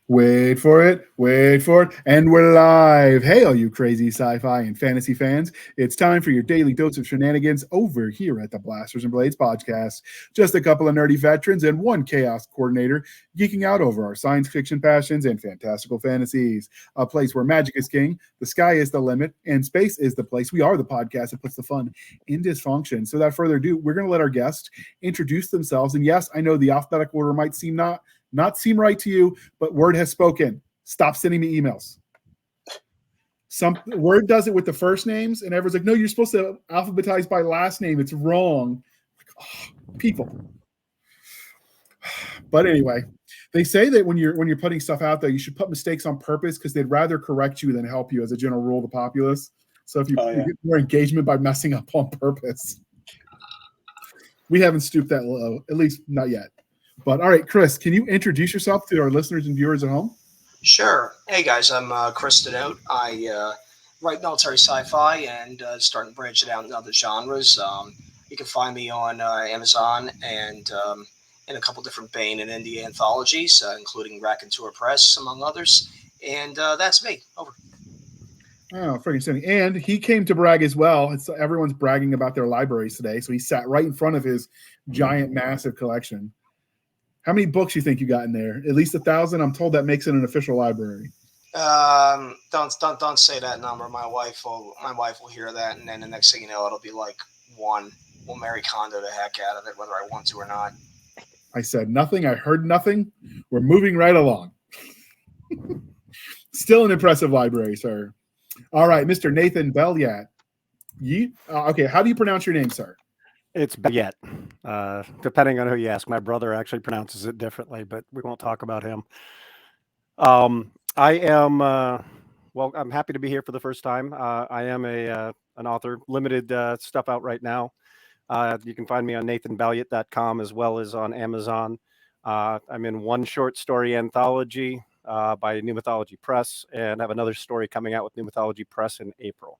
Wait for it, and we're live. Hey, all you crazy sci-fi and fantasy fans. It's time for your daily dose of shenanigans over here at the Blasters and Blades podcast. Just a couple of nerdy veterans and one chaos coordinator geeking out over our science fiction passions and fantastical fantasies. A place where magic is king, the sky is the limit, and space is the place. We are the podcast that puts the fun in dysfunction. So without further ado, we're going to let our guests introduce themselves. And yes, I know the alphabetical order might not seem right to you, but Word has spoken. Stop sending me emails. Some Word does it with the first names, and everyone's like, "No, you're supposed to alphabetize by last name. It's wrong." Like, people. But anyway, they say that when you're putting stuff out there, you should put mistakes on purpose because they'd rather correct you than help you, as a general rule of the populace. So if you get more engagement by messing up on purpose, we haven't stooped that low, at least not yet. But all right, Chris, can you introduce yourself to our listeners and viewers at home? Sure. Hey guys, I'm Chris Denote. I write military sci-fi and starting to branch it out in other genres. You can find me on Amazon and in a couple different Bane and Indie anthologies, including Raconteur Press, among others. And that's me. Over. Oh, freaking stunning. And he came to brag as well. Everyone's bragging about their libraries today, so he sat right in front of his giant, massive collection. How many books you think you got in there? At least 1,000. I'm told that makes it an official library. Don't say that number. My wife will hear that, and then the next thing you know, it'll be like one. We'll Mary Kondo the heck out of it, whether I want to or not. I said nothing. I heard nothing. We're moving right along. Still an impressive library, sir. All right, Mr. Nathan Belliat. Okay, how do you pronounce your name, sir? It's Belliat, depending on who you ask. My brother actually pronounces it differently, but we won't talk about him. I am, I'm happy to be here for the first time. I am an author, limited stuff out right now. You can find me on nathanballiat.com as well as on Amazon. I'm in one short story anthology by New Mythology Press, and have another story coming out with New Mythology Press in April.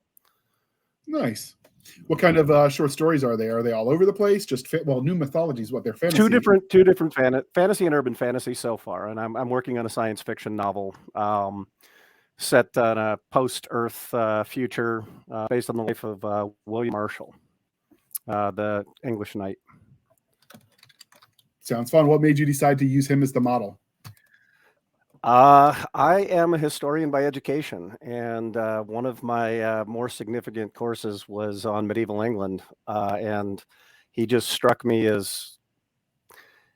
Nice. What kind of short stories are they? Are they all over the place? New Mythology is what they're fantasy. Two different fantasy and urban fantasy so far, and I'm working on a science fiction novel set on a post-Earth future based on the life of William Marshall, the English knight. Sounds fun. What made you decide to use him as the model? I am a historian by education, and one of my more significant courses was on medieval England, and he just struck me as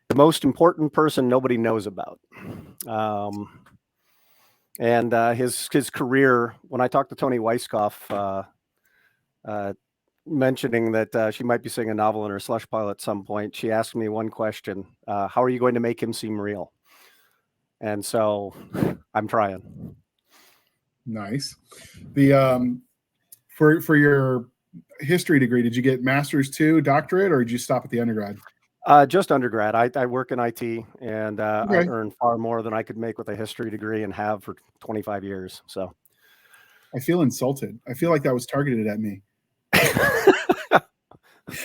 the most important person nobody knows about. And his career, when I talked to Toni Weisskopf, mentioning that she might be seeing a novel in her slush pile at some point, she asked me one question: how are you going to make him seem real? And so I'm trying. Nice. The for your history degree, did you get master's too, doctorate, or did you stop at the undergrad? Just undergrad. I work in IT, and okay. I earn far more than I could make with a history degree and have for 25 years. So I feel insulted. I feel like that was targeted at me. I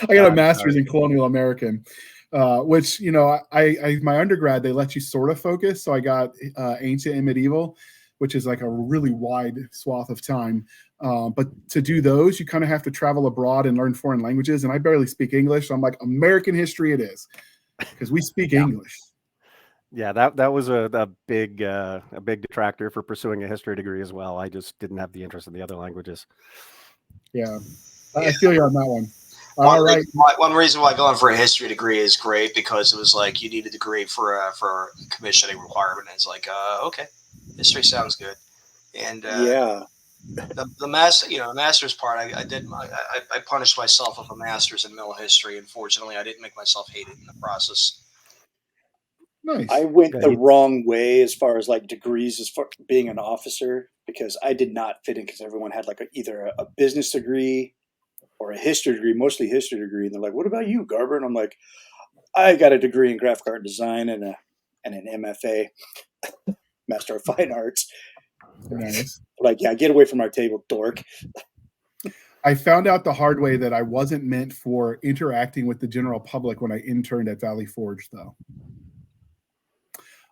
got a master's in colonial American. Which, I my undergrad, they let you sort of focus. So I got ancient and medieval, which is like a really wide swath of time. But to do those, you kind of have to travel abroad and learn foreign languages. And I barely speak English. So I'm like, American history it is, because we speak English. Yeah, that was a big detractor for pursuing a history degree as well. I just didn't have the interest in the other languages. Yeah, I feel you on that one. One reason why going for a history degree is great, because it was like you need a degree for a commissioning requirement. And it's like, okay, history sounds good. And the master's part, I punished myself with a master's in middle history. Unfortunately, I didn't make myself hate it in the process. Nice. I went the wrong way as far as like degrees, as far being an officer, because I did not fit in, because everyone had like either a business degree or a history degree, mostly history degree. And they're like, what about you, Garber? And I'm like, I got a degree in graphic art design and an MFA, Master of Fine Arts. Nice. Like, yeah, get away from our table, dork. I found out the hard way that I wasn't meant for interacting with the general public when I interned at Valley Forge, though.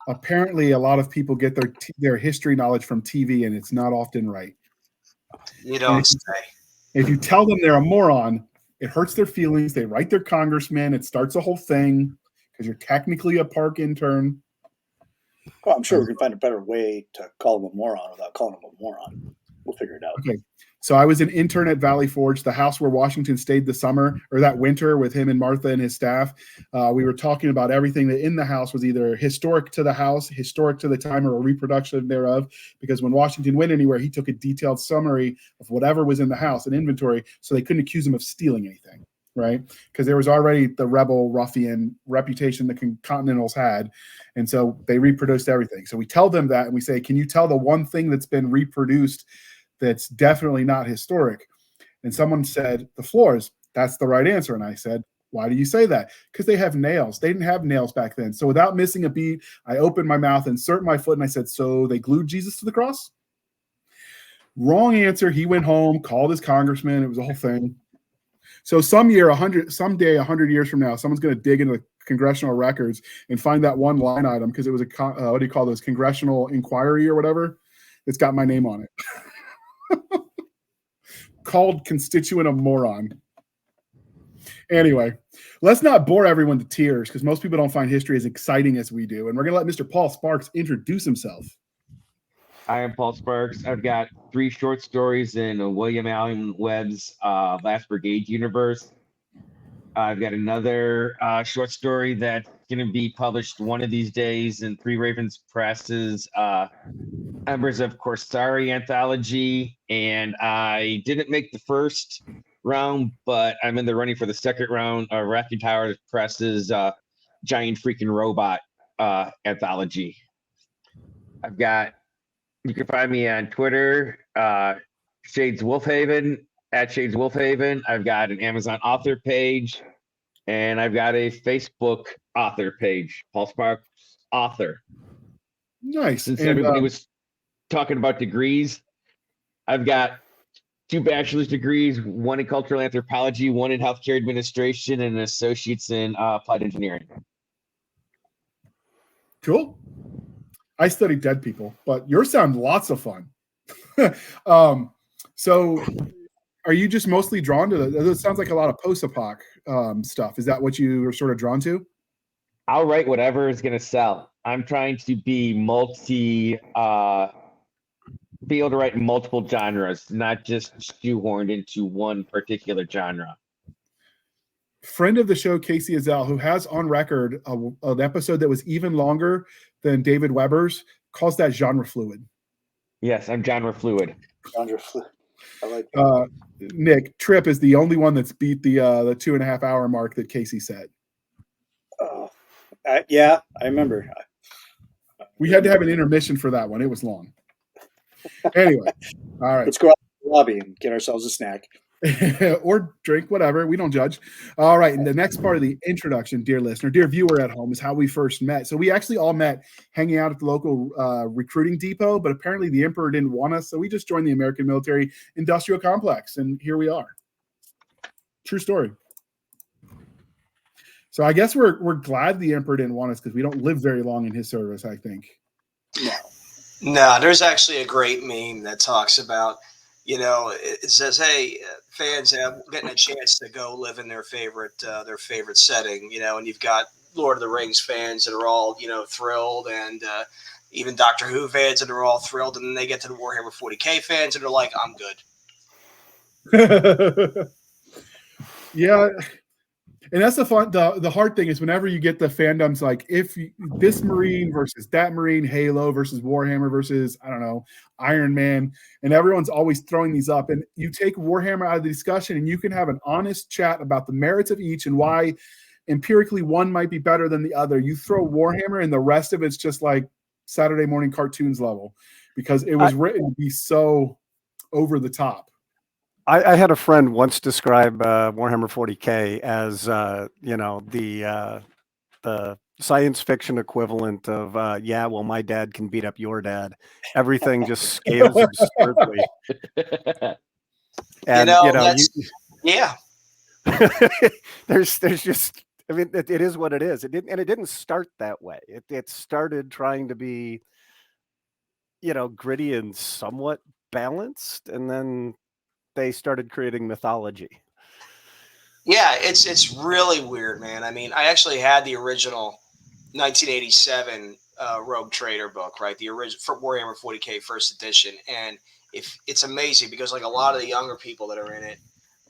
apparently a lot of people get their history knowledge from TV, and it's not often right. You don't say. If you tell them they're a moron, it hurts their feelings. They write their congressman. It starts a whole thing because you're technically a park intern. Well, I'm sure we can find a better way to call him a moron without calling him a moron. We'll figure it out. Okay. So I was an intern at Valley Forge, the house where Washington stayed that winter with him and Martha and his staff. We were talking about everything that in the house was either historic to the house, historic to the time, or a reproduction thereof. Because when Washington went anywhere, he took a detailed summary of whatever was in the house, an inventory, so they couldn't accuse him of stealing anything, right? Because there was already the rebel ruffian reputation the Continentals had. And so they reproduced everything. So we tell them that, and we say, can you tell the one thing that's been reproduced that's definitely not historic? And someone said, the floors. That's the right answer. And I said, why do you say that? Because they have nails. They didn't have nails back then. So without missing a beat, I opened my mouth, insert my foot, and I said, so they glued Jesus to the cross? Wrong answer. He went home, called his congressman. It was a whole thing. So someday, 100 years from now, someone's going to dig into the congressional records and find that one line item because it was what do you call those, congressional inquiry or whatever. It's got my name on it. Called constituent a moron. Anyway, let's not bore everyone to tears because most people don't find history as exciting as we do. And we're going to let Mr. Paul Sparks introduce himself. I am Paul Sparks. I've got 3 short stories in William Allen Webb's Last Brigade universe. I've got another short story that's going to be published one of these days in Three Ravens Press's Embers of Corsari anthology. And I didn't make the first round, but I'm in the running for the second round of Racking Tower Press's Giant Freaking Robot anthology. You can find me on Twitter, Shades Wolfhaven, at Shades Wolfhaven. I've got an Amazon author page, and I've got a Facebook author page, Paul Sparks Author. Nice. Since everybody was talking about degrees, I've got 2 bachelor's degrees, one in cultural anthropology, one in healthcare administration, and an associate's in applied engineering. Cool. I study dead people, but yours sound lots of fun. So are you just mostly drawn to it sounds like a lot of post-apoc stuff. Is that what you are sort of drawn to? I'll write whatever is going to sell. I'm trying to be be able to write multiple genres, not just shoehorned into one particular genre. Friend of the show, Casey Azell, who has on record an episode that was even longer than David Weber's, calls that genre fluid. Yes, I'm genre fluid. Genre fluid. I like that. Nick, Trip is the only one that's beat the 2.5 hour mark that Casey said. Yeah, I remember. We had to have an intermission for that one. It was long. Anyway, all right. Let's go out to the lobby and get ourselves a snack. Or drink, whatever. We don't judge. All right. And the next part of the introduction, dear listener, dear viewer at home, is how we first met. So we actually all met hanging out at the local recruiting depot, but apparently the Emperor didn't want us. So we just joined the American Military Industrial Complex, and here we are. True story. So I guess we're glad the Emperor didn't want us because we don't live very long in his service, I think. No, there's actually a great meme that talks about, it says, hey, fans getting a chance to go live in their favorite setting, and you've got Lord of the Rings fans that are all, thrilled, and even Doctor Who fans that are all thrilled, and then they get to the Warhammer 40K fans and they're like, I'm good. Yeah. And that's the hard thing is whenever you get the fandoms, like this Marine versus that Marine, Halo versus Warhammer versus, I don't know, Iron Man, and everyone's always throwing these up, and you take Warhammer out of the discussion and you can have an honest chat about the merits of each and why empirically one might be better than the other. You throw Warhammer and the rest of it's just like Saturday morning cartoons level because it was written to be so over the top. I had a friend once describe Warhammer 40K as, the science fiction equivalent of, my dad can beat up your dad. Everything just scales absurdly. And, yeah. there's just I mean, it is what it is. It didn't start that way. It started trying to be, gritty and somewhat balanced, and then they started creating mythology. Yeah, it's really weird, man. I mean, I actually had the original 1987 Rogue Trader book, right? The original for Warhammer 40K first edition, and if it's amazing because like a lot of the younger people that are in it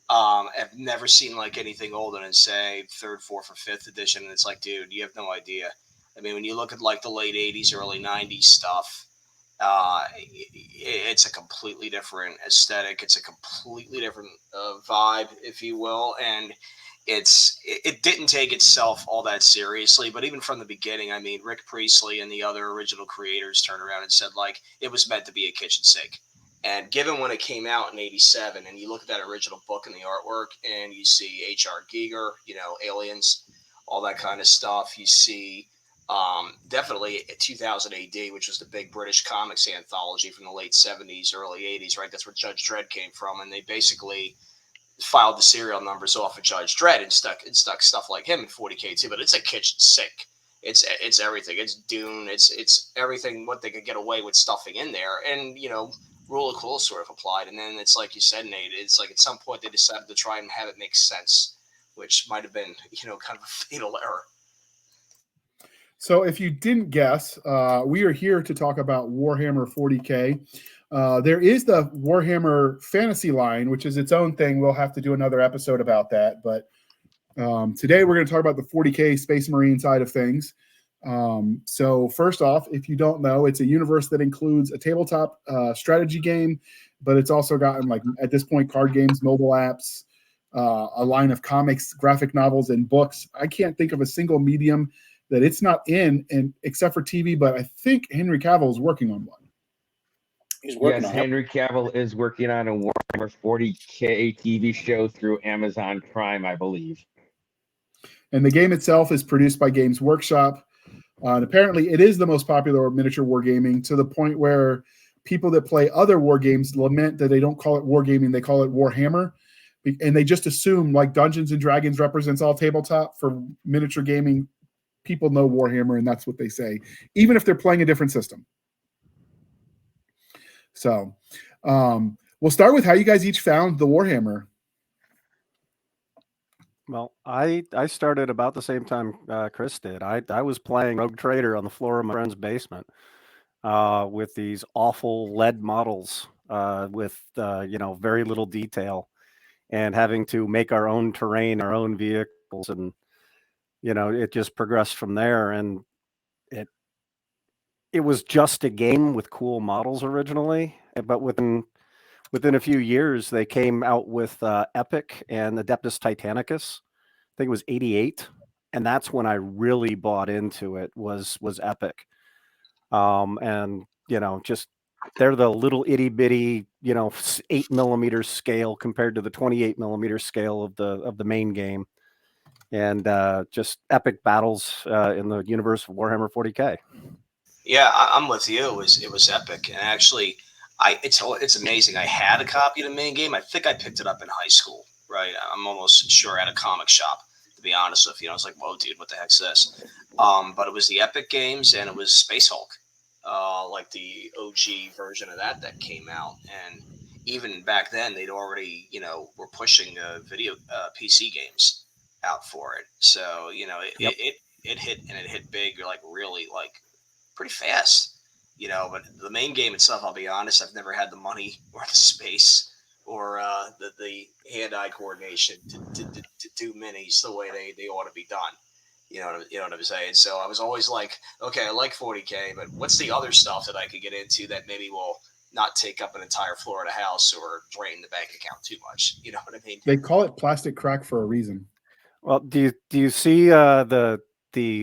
have never seen like anything older than say third, fourth, or fifth edition, and it's like, dude, you have no idea. I mean, when you look at like the late '80s, early '90s stuff, it's a completely different aesthetic. It's a completely different vibe, if you will, and it didn't take itself all that seriously. But even from the beginning, I mean, Rick Priestley and the other original creators turned around and said like it was meant to be a kitchen sink. And given when it came out in '87, and you look at that original book and the artwork, and you see H.R. Giger, aliens, all that kind of stuff. You see definitely 2000 AD, which was the big British comics anthology from the late '70s, early '80s, right? That's where Judge Dredd came from, and they basically filed the serial numbers off of Judge Dredd and stuck stuff like him in 40K too. But it's a kitchen sink. It's everything. It's Dune. It's everything what they could get away with stuffing in there, and rule of cool sort of applied. And then it's like you said, Nate. It's like at some point they decided to try and have it make sense, which might have been kind of a fatal error. So if you didn't guess, we are here to talk about Warhammer 40K. There is the Warhammer Fantasy line, which is its own thing. We'll have to do another episode about that. But today we're going to talk about the 40K Space Marine side of things. So first off, if you don't know, it's a universe that includes a tabletop strategy game, but it's also gotten, like, at this point, card games, mobile apps, a line of comics, graphic novels, and books. I can't think of a single medium that it's not in, and except for TV, but I think Henry Cavill is working on one. He's working Yes, on Henry Cavill is working on a Warhammer 40K TV show through Amazon Prime, I believe. And the game itself is produced by Games Workshop. And apparently it is the most popular miniature wargaming, to the point where people that play other war games lament that they don't call it wargaming, they call it Warhammer. And they just assume like Dungeons and Dragons represents all tabletop. For miniature gaming, people know Warhammer, and that's what they say, even if they're playing a different system. So we'll start with how you guys each found the Warhammer. Well, I started about the same time Chris did. I was playing Rogue Trader on the floor of my friend's basement with these awful lead models with very little detail, and having to make our own terrain, our own vehicles, and it just progressed from there. And it was just a game with cool models originally, but within a few years they came out with Epic and Adeptus Titanicus. I think it was '88, and that's when I really bought into it. Was Epic, and just they're the little itty bitty 8mm scale compared to the 28mm scale of the main game, and just epic battles in the universe of Warhammer 40K. Yeah, I'm with you. It was epic, and actually, it's amazing. I had a copy of the main game. I think I picked it up in high school, right? I'm almost sure at a comic shop. To be honest with you, I was like, "Whoa, dude, what the heck's this?" But it was the Epic games, and it was Space Hulk, like the OG version of that came out. And even back then, they'd already were pushing video PC games out for it. So it hit, and it hit big, like really like pretty fast, but the main game itself, I'll be honest, I've never had the money or the space or the hand-eye coordination to do minis the way they ought to be done. You know what I'm saying? So I was always like, okay, I like 40K, but what's the other stuff that I could get into that maybe will not take up an entire floor of the house or drain the bank account too much? You know what I mean? They call it plastic crack for a reason. Well, do you see the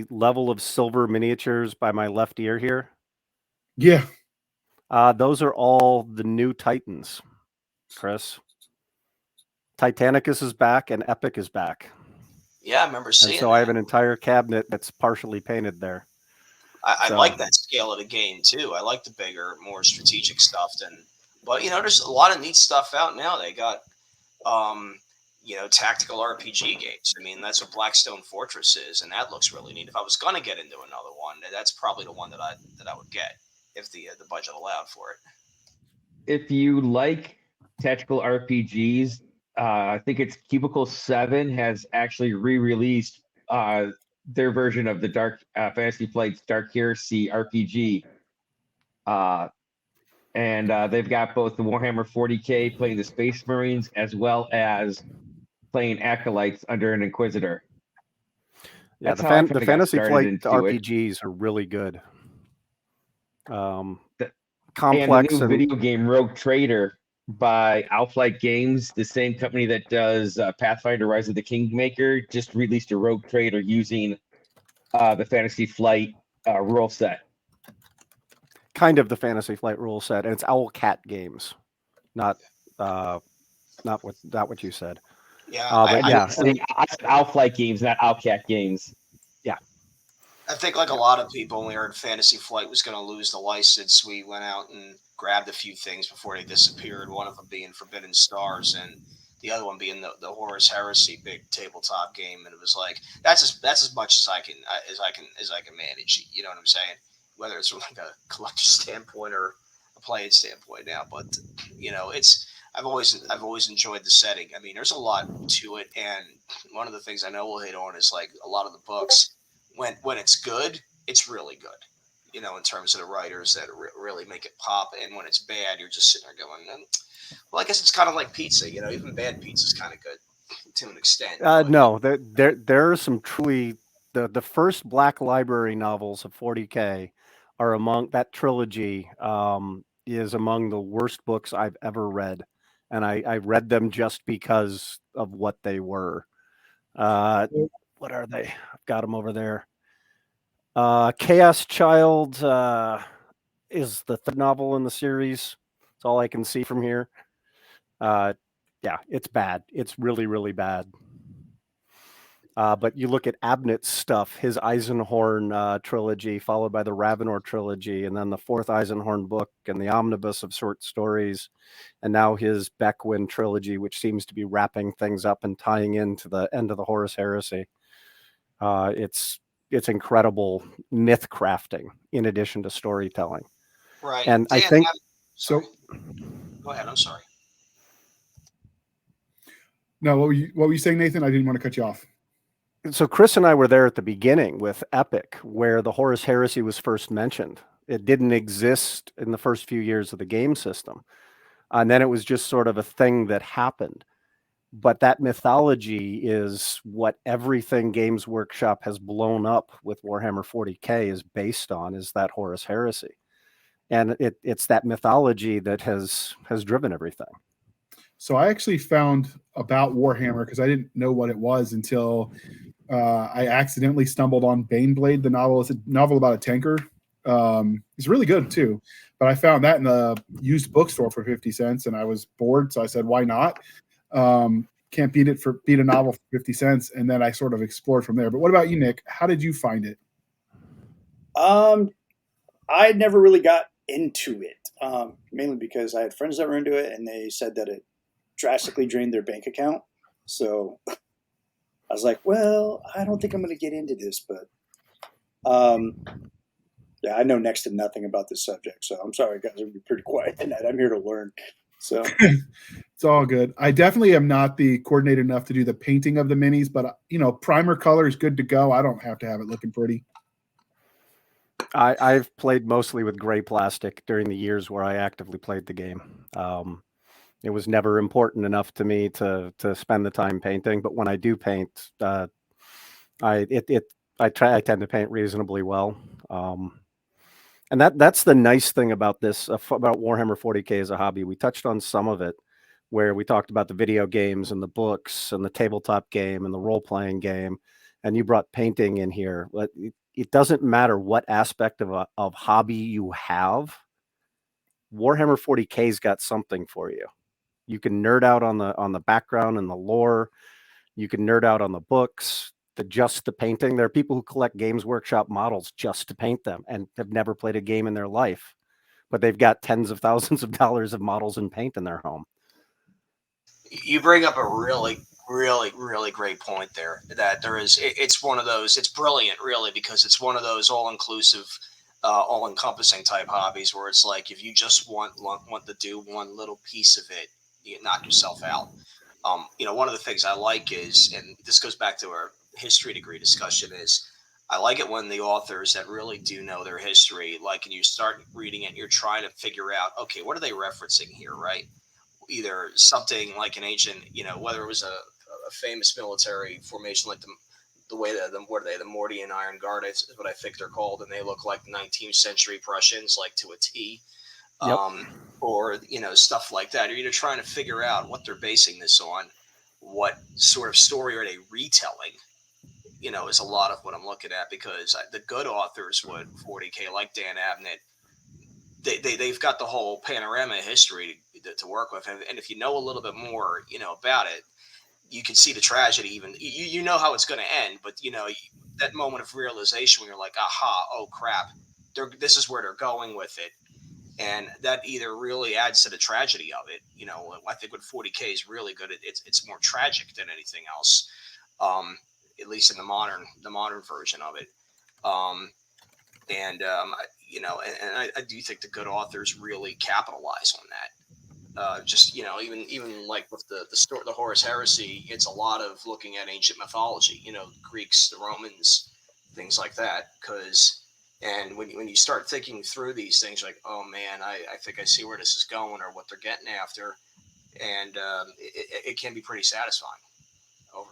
level of silver miniatures by my left ear here? Yeah. Those are all the new Titans, Chris. Titanicus is back and Epic is back. Yeah, I remember seeing so that. I have an entire cabinet that's partially painted there. I like that scale of the game too. I like the bigger, more strategic stuff. But there's a lot of neat stuff out now. They got tactical RPG games. I mean, that's what Blackstone Fortress is, and that looks really neat. If I was going to get into another one, that's probably the one that I would get if the budget allowed for it. If you like tactical RPGs, I think it's Cubicle 7 has actually re-released their version of the Dark Fantasy Flight's Dark Heresy RPG. And they've got both the Warhammer 40K playing the Space Marines as well as playing Acolytes under an Inquisitor. Yeah, That's how I the kinda got Fantasy started Flight into it. RPGs are really good. And Complex the new video game Rogue Trader by Owlflight Games, the same company that does Pathfinder Rise of the Kingmaker, just released a Rogue Trader using the Fantasy Flight rule set. kind of the Fantasy Flight rule set, and it's Owlcat Games, not what you said. Yeah, I said Owlflight Games, not Owlcat Games. Yeah. I think like a lot of people, when we heard Fantasy Flight was going to lose the license, we went out and grabbed a few things before they disappeared. One of them being Forbidden Stars, and the other one being the Horus Heresy big tabletop game. And it was like that's as much as I can manage. You know what I'm saying? Whether it's from like a collector standpoint or a playing standpoint now, but I've always enjoyed the setting. I mean, there's a lot to it, and one of the things I know we'll hit on is like a lot of the books. When it's good, it's really good. In terms of the writers that really make it pop, and when it's bad, you're just sitting there going, well, I guess it's kind of like pizza. Even bad pizza is kind of good to an extent. No, there are some truly the first Black Library novels of 40K are among that trilogy. Is among the worst books I've ever read, and I read them just because of what they were. What are they? I've got them over there. Chaos Child is the third novel in the series. That's all I can see from here. Yeah, it's bad. It's really, really bad. But you look at Abnett's stuff, his Eisenhorn trilogy, followed by the Ravenor trilogy, and then the fourth Eisenhorn book and the omnibus of short stories, and now his Beckwin trilogy, which seems to be wrapping things up and tying into the end of the Horus Heresy. It's incredible myth crafting in addition to storytelling. Right. And Dan, I think so. Go ahead. I'm sorry. No, what were you saying, Nathan? I didn't want to cut you off. So Chris and I were there at the beginning with Epic, where the Horus Heresy was first mentioned. It didn't exist in the first few years of the game system. And then it was just sort of a thing that happened. But that mythology is what everything Games Workshop has blown up with Warhammer 40K is based on, is that Horus Heresy. And it's that mythology that has driven everything. So I actually found about Warhammer, because I didn't know what it was until I accidentally stumbled on Baneblade, the novel. It's a novel about a tanker. It's really good too. But I found that in the used bookstore for 50 cents, and I was bored, so I said, why not? Can't beat a novel for 50 cents. And then I sort of explored from there. But what about you, Nick? How did you find it? I never really got into it, mainly because I had friends that were into it, and they said that it drastically drained their bank account. So I was like, well, I don't think I'm going to get into this, but yeah, I know next to nothing about this subject. So I'm sorry, guys, I'm going to be pretty quiet tonight. I'm here to learn. So it's all good. I definitely am not the coordinated enough to do the painting of the minis, but primer color is good to go. I don't have to have it looking pretty. I've played mostly with gray plastic during the years where I actively played the game. It was never important enough to me to spend the time painting, but when I do paint, I tend to paint reasonably well. And that's the nice thing about this, about Warhammer 40K as a hobby. We touched on some of it, where we talked about the video games and the books and the tabletop game and the role-playing game, and you brought painting in here. But it doesn't matter what aspect of hobby you have. Warhammer 40K's got something for you. You can nerd out on the background and the lore. You can nerd out on the books, the painting. There are people who collect Games Workshop models just to paint them and have never played a game in their life, but they've got tens of thousands of dollars of models and paint in their home. You bring up a really, Really, really great point there. That there is, it's one of those. It's brilliant, really, because it's one of those all-inclusive, all-encompassing type hobbies where it's like if you just want to do one little piece of it, you knock yourself out. One of the things I like is, and this goes back to our history degree discussion, is I like it when the authors that really do know their history, like, and you start reading it, you're trying to figure out, okay, what are they referencing here, right? Either something like an ancient, whether it was a famous military formation like the way that what are they, the Mortian Iron Guard is what I think they're called, and they look like 19th century Prussians, like to a T. Yep. Or stuff like that. You're either trying to figure out what they're basing this on, what sort of story are they retelling, is a lot of what I'm looking at, because the good authors would 40K, like Dan Abnett, they've got the whole panorama history to work with, and if you know a little bit more about it, you can see the tragedy. Even you know how it's going to end, but that moment of realization when you're like, aha, oh crap, this is where they're going with it, and that either really adds to the tragedy of it. I think what 40K is really good, it's more tragic than anything else, at least in the modern version of it. And I do think the good authors really capitalize on that. Just even like with the story, the Horus Heresy, it's a lot of looking at ancient mythology, the Greeks, the Romans, things like that. And when you start thinking through these things, like, oh man, I think I see where this is going or what they're getting after, and it can be pretty satisfying. Over.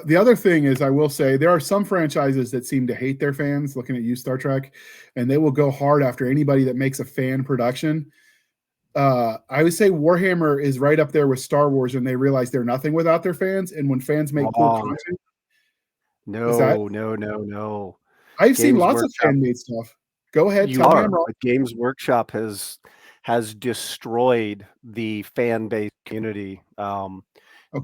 The other thing is, I will say there are some franchises that seem to hate their fans. Looking at you, Star Trek, and they will go hard after anybody that makes a fan production. I would say Warhammer is right up there with Star Wars, and they realize they're nothing without their fans. And when fans make cool content, no. I've seen lots of fan-made stuff. Go ahead, tell me I'm wrong. Games Workshop has destroyed the fan-based community.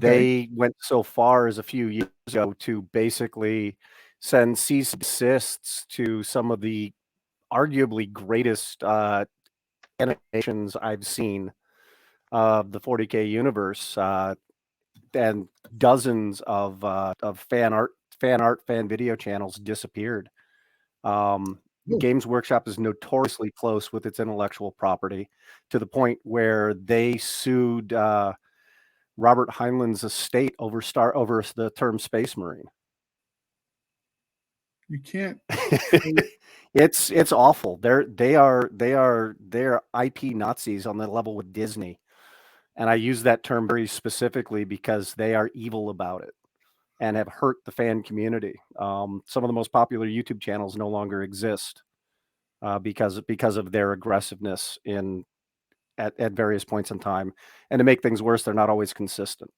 They went so far as a few years ago to basically send cease and desists to some of the arguably greatest animations I've seen of the 40K universe, and dozens of fan video channels disappeared. Games Workshop is notoriously close with its intellectual property, to the point where they sued Robert Heinlein's estate over the term Space Marine. You can't. It's awful. They're IP Nazis on the level with Disney, and I use that term very specifically because they are evil about it and have hurt the fan community. Some of the most popular YouTube channels no longer exist because of their aggressiveness at various points in time. And to make things worse, they're not always consistent.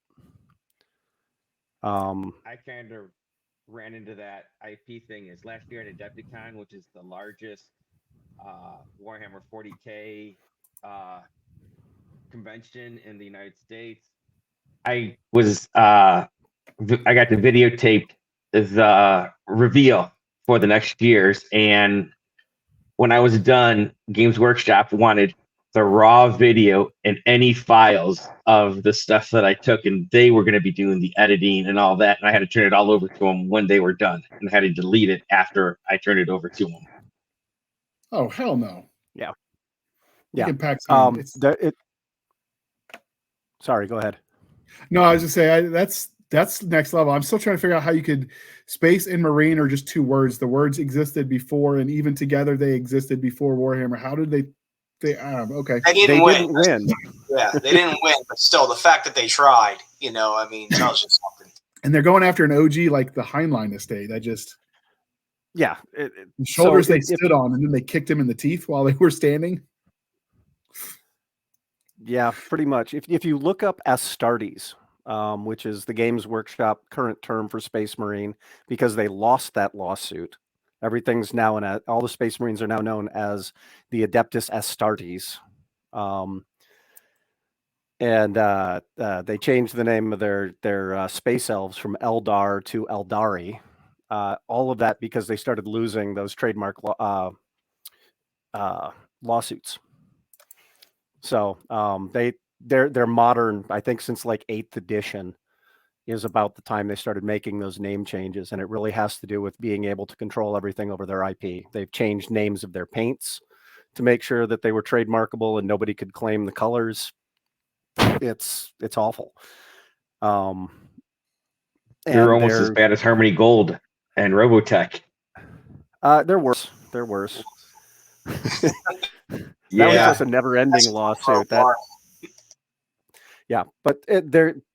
I kind of ran into that IP thing is last year at Adepticon, which is the largest Warhammer 40K convention in the United States. I got to videotape the reveal for the next year's, and when I was done, Games Workshop wanted the raw video and any files of the stuff that I took, and they were going to be doing the editing and all that, and I had to turn it all over to them when they were done, and I had to delete it after I turned it over to them. Oh, hell no. Yeah. You can pack Sorry, go ahead. No, I was just saying that's next level. I'm still trying to figure out how you could space and marine are just two words. The words existed before, and even together they existed before Warhammer. How did they okay. They didn't win. Yeah, they didn't win, but still the fact that they tried, tells you something. And they're going after an OG like the Heinlein estate. That just the shoulders they stood on, and then they kicked him in the teeth while they were standing. Yeah, pretty much. If you look up Astartes, which is the Games Workshop current term for Space Marine, because they lost that lawsuit, everything's now all the Space Marines are now known as the Adeptus Astartes, and they changed the name of their space elves from Eldar to Eldari. All of that because they started losing those trademark lawsuits. So they're modern. I think since like 8th edition is about the time they started making those name changes, and it really has to do with being able to control everything over their IP. They've changed names of their paints to make sure that they were trademarkable and nobody could claim the colors. It's awful. They're almost as bad as Harmony Gold and Robotech. They're worse. They're worse. Yeah. That was just a never-ending lawsuit. Yeah, but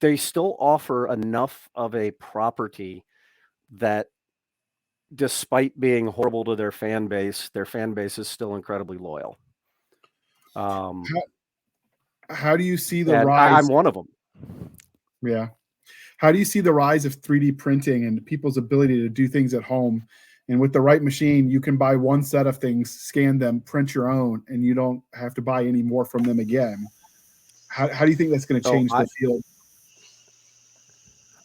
they still offer enough of a property that, despite being horrible to their fan base is still incredibly loyal. How do you see the rise? I'm one of them. Yeah. How do you see the rise of 3D printing and people's ability to do things at home? And with the right machine, you can buy one set of things, scan them, print your own, and you don't have to buy any more from them again. How do you think that's going to change the field?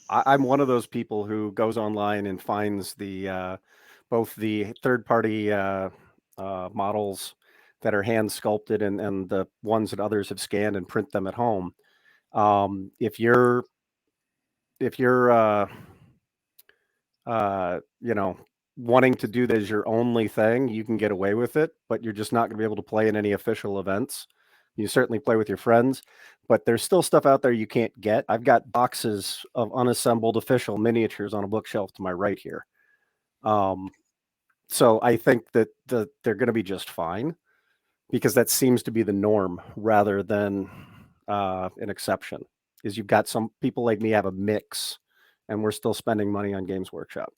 I'm one of those people who goes online and finds the both the third-party models that are hand sculpted and the ones that others have scanned and print them at home. If you're wanting to do that as your only thing, you can get away with it, but you're just not going to be able to play in any official events. You certainly play with your friends, but there's still stuff out there you can't get. I've got boxes of unassembled official miniatures on a bookshelf to my right here. So I think that they're going to be just fine, because that seems to be the norm rather than an exception. Is you've got some people like me have a mix, and we're still spending money on Games Workshop.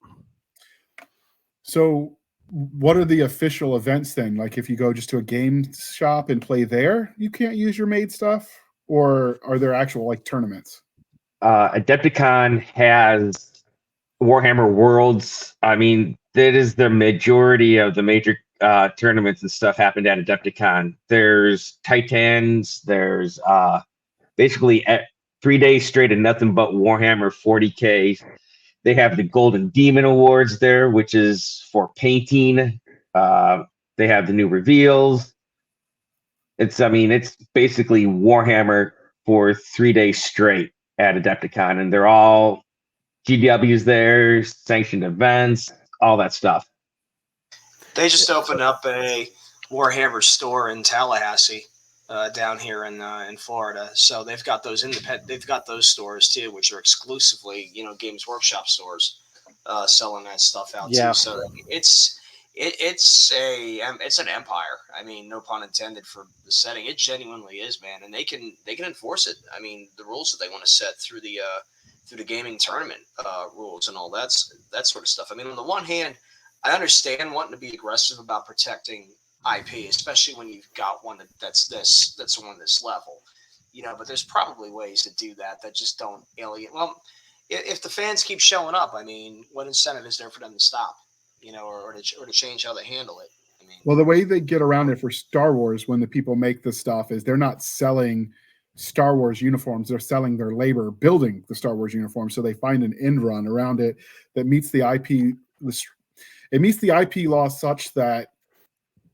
So what are the official events then? Like if you go just to a game shop and play there, you can't use your made stuff? Or are there actual like tournaments? Adepticon has Warhammer Worlds. I mean, that is the majority of the major tournaments and stuff happened at Adepticon. There's Titans. There's basically 3 days straight of nothing but Warhammer 40K. They have the Golden Demon Awards there, which is for painting. They have the new reveals. It's basically Warhammer for 3 days straight at Adepticon, and they're all GWs there, sanctioned events, all that stuff. They just opened up a Warhammer store in Tallahassee, down here in Florida. So they've got those they've got those stores too, which are exclusively Games Workshop stores, selling that stuff out too. So it's an empire. I mean, no pun intended for the setting. It genuinely is, man, and they can enforce it. I mean, the rules that they want to set through the gaming tournament rules and all that sort of stuff. I mean, on the one hand, I understand wanting to be aggressive about protecting IP, especially when you've got one that's on this level, but there's probably ways to do that just don't alienate. Well, if the fans keep showing up, I mean, what incentive is there for them to stop, or to change how they handle it? I mean, well, the way they get around it for Star Wars when the people make this stuff is they're not selling Star Wars uniforms, they're selling their labor building the Star Wars uniform. So they find an end run around it that meets the IP. It meets the IP law such that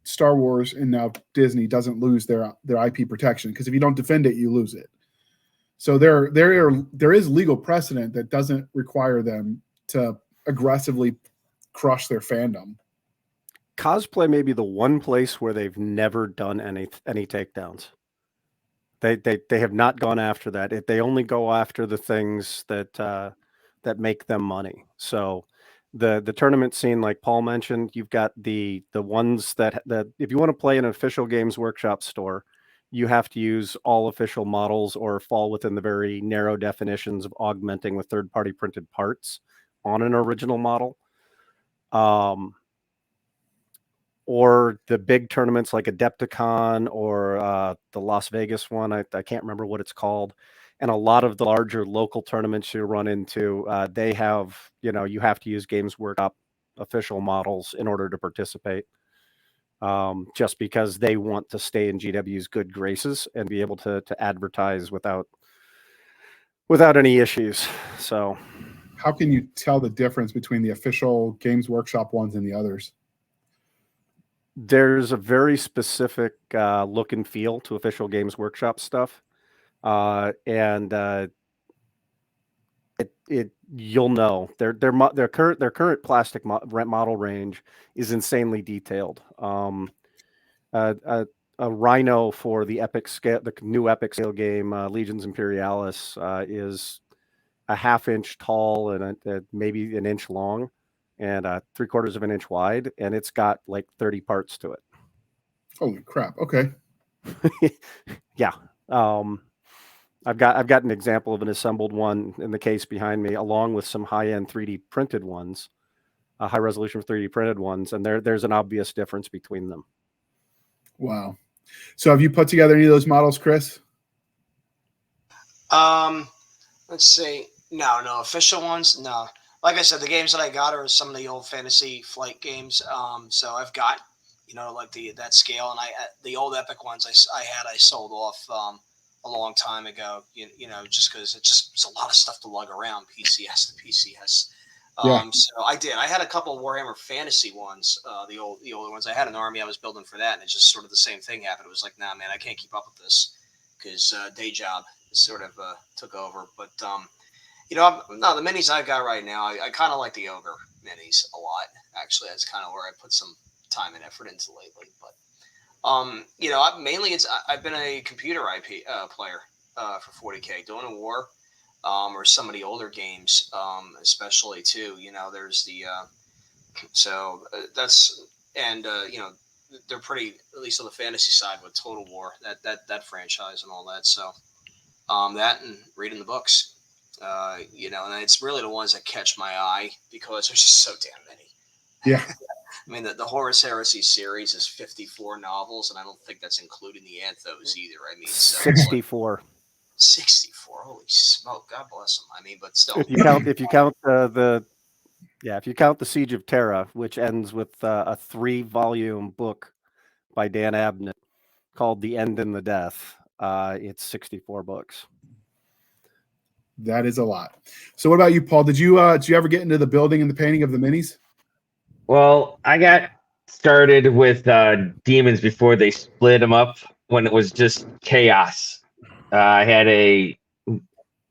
Star Wars and now Disney doesn't lose their IP protection, because if you don't defend it, you lose it. So there is legal precedent that doesn't require them to aggressively crush their fandom. Cosplay may be the one place where they've never done any takedowns. They have not gone after that. They only go after the things that make them money. So the tournament scene, like Paul mentioned, you've got the ones that if you want to play in an official Games Workshop store, you have to use all official models or fall within the very narrow definitions of augmenting with third-party printed parts on an original model. Or the big tournaments like Adepticon or the Las Vegas one. I can't remember what it's called. And a lot of the larger local tournaments you run into, they have, you have to use Games Workshop official models in order to participate, just because they want to stay in GW's good graces and be able to advertise without any issues. So how can you tell the difference between the official Games Workshop ones and the others? There's a very specific look and feel to official Games Workshop stuff and you'll know their current plastic model range is insanely detailed. A rhino for the epic scale, the new epic scale game Legions Imperialis is a half-inch tall and maybe an inch long, and 3/4 of an inch wide, and it's got like 30 parts to it. Holy crap! Okay. Yeah. I've got an example of an assembled one in the case behind me, along with some high-end 3D printed ones, high-resolution 3D printed ones, and there's an obvious difference between them. Wow. So have you put together any of those models, Chris? Let's see. No official ones. No. Like I said, the games that I got are some of the old Fantasy Flight games. So I've got, like that scale, and the old epic ones I sold off a long time ago. Just because it's a lot of stuff to lug around. PCS to PCS. Yeah. So I did. I had a couple of Warhammer Fantasy ones, the older ones. I had an army I was building for that, and it just sort of the same thing happened. It was like, nah, man, I can't keep up with this because day job sort of took over. But the minis I got right now, I kind of like the Ogre minis a lot. Actually, that's kind of where I put some time and effort into lately. But mainly I've been a computer IP player for 40K, doing a war. Or some of the older games, especially too. There's the they're pretty, at least on the fantasy side with Total War, that franchise and all that. So that and reading the books, and it's really the ones that catch my eye because there's just so damn many. Yeah. I mean, the Horus Heresy series is 54 novels, and I don't think that's including the Anthos either. I mean, 64. 64. Holy smoke! God bless them. I mean, but still, if you count the Siege of Terra, which ends with a 3-volume book by Dan Abnett called "The End and the Death," it's 64 books. That is a lot. So, what about you, Paul? Did you ever get into the building and the painting of the minis? Well, I got started with demons before they split them up when it was just chaos. I had a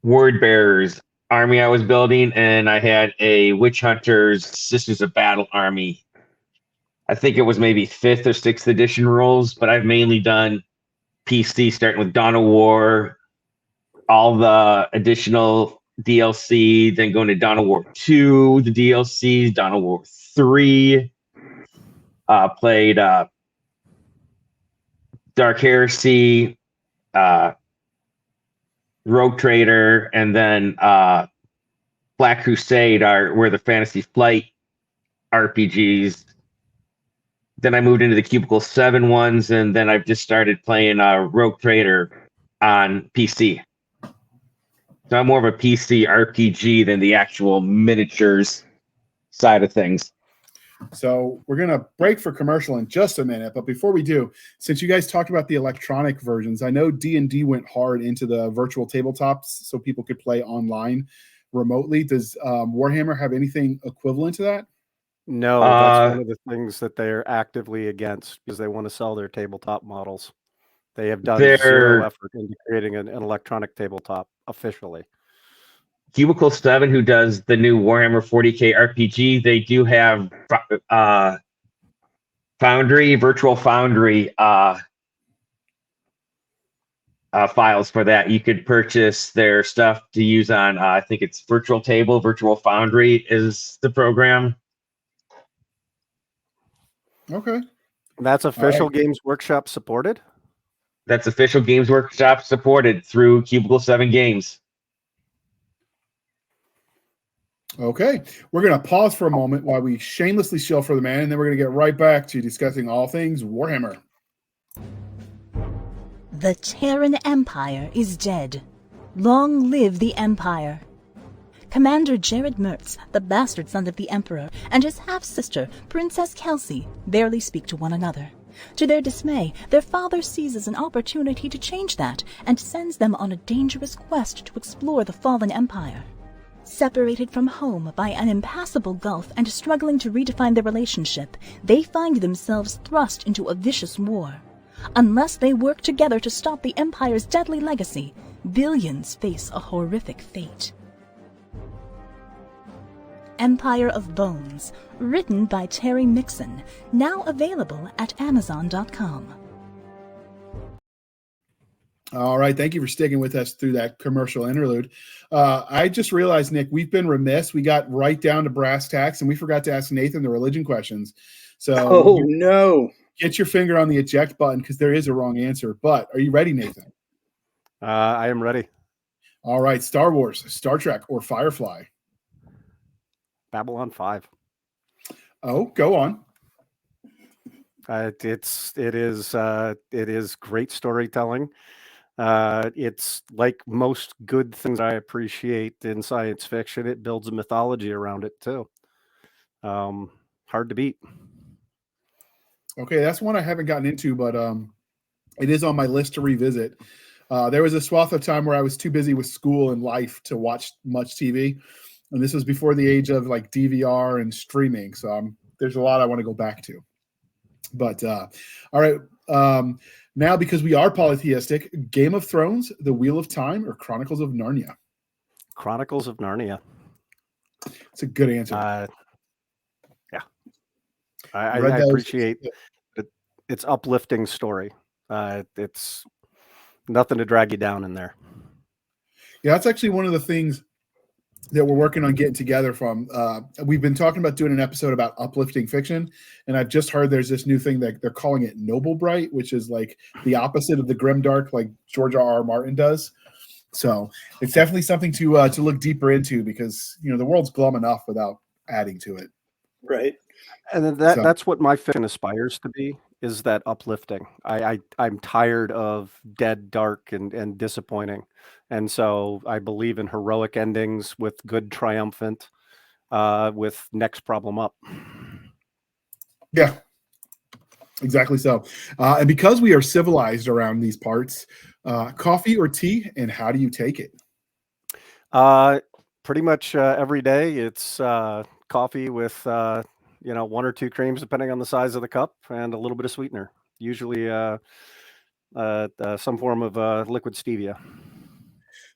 Word Bearers army I was building, and I had a Witch Hunters Sisters of Battle army. I think it was maybe 5th or 6th edition rules, but I've mainly done PC, starting with Dawn of War, all the additional DLC, then going to Dawn of War 2, the DLCs, Dawn of War 3, played Dark Heresy, Rogue Trader, and then Black Crusade were the Fantasy Flight RPGs. Then I moved into the Cubicle 7 ones, and then I've just started playing Rogue Trader on PC. So I'm more of a PC RPG than the actual miniatures side of things. So we're going to break for commercial in just a minute. But before we do, since you guys talked about the electronic versions, I know D&D went hard into the virtual tabletops so people could play online remotely. Does Warhammer have anything equivalent to that? No, that's one of the things that they're actively against because they want to sell their tabletop models. They have done zero effort into creating an electronic tabletop officially. Cubicle 7, who does the new Warhammer 40K RPG, they do have Virtual Foundry files for that. You could purchase their stuff to use on, I think it's Virtual Table. Virtual Foundry is the program. Okay. That's official Games Workshop supported? That's official Games Workshop supported through Cubicle 7 Games. Okay, we're going to pause for a moment while we shamelessly shill for the man, and then we're going to get right back to discussing all things Warhammer. The Terran Empire is dead. Long live the Empire. Commander Jared Mertz, the bastard son of the Emperor, and his half-sister, Princess Kelsey, barely speak to one another. To their dismay, their father seizes an opportunity to change that and sends them on a dangerous quest to explore the fallen Empire. Separated from home by an impassable gulf and struggling to redefine their relationship, they find themselves thrust into a vicious war. Unless they work together to stop the Empire's deadly legacy, billions face a horrific fate. Empire of Bones, written by Terry Mixon, now available at Amazon.com. All right. Thank you for sticking with us through that commercial interlude. I just realized, Nick, we've been remiss. We got right down to brass tacks, and we forgot to ask Nathan the religion questions. So, no. Get your finger on the eject button because there is a wrong answer. But are you ready, Nathan? I am ready. All right. Star Wars, Star Trek, or Firefly? Babylon 5. Oh, go on. It is great storytelling. It's like most good things I appreciate in science fiction. It builds a mythology around it too. Hard to beat. Okay, that's one I haven't gotten into, but it is on my list to revisit. There was a swath of time where I was too busy with school and life to watch much TV, and this was before the age of like DVR and streaming. So there's a lot I want to go back to. But all right, now because we are polytheistic, Game of Thrones, The Wheel of Time, or Chronicles of Narnia? Chronicles of Narnia. It's a good answer. Yeah, I appreciate it. It's uplifting story. It's nothing to drag you down in there. Yeah, that's actually one of the things that we're working on getting together from. We've been talking about doing an episode about uplifting fiction, and I've just heard there's this new thing that they're calling it Noble Bright, which is like the opposite of the grimdark, like George R.R. Martin does. So it's definitely something to look deeper into because the world's glum enough without adding to it. Right. And then that's what my fiction aspires to be, is that uplifting. I'm tired of dead, dark, and disappointing. And so I believe in heroic endings with good triumphant, with next problem up. Yeah, exactly so. And because we are civilized around these parts, coffee or tea, and how do you take it? Pretty much every day it's coffee with, 1 or 2 creams, depending on the size of the cup, and a little bit of sweetener, usually some form of liquid stevia.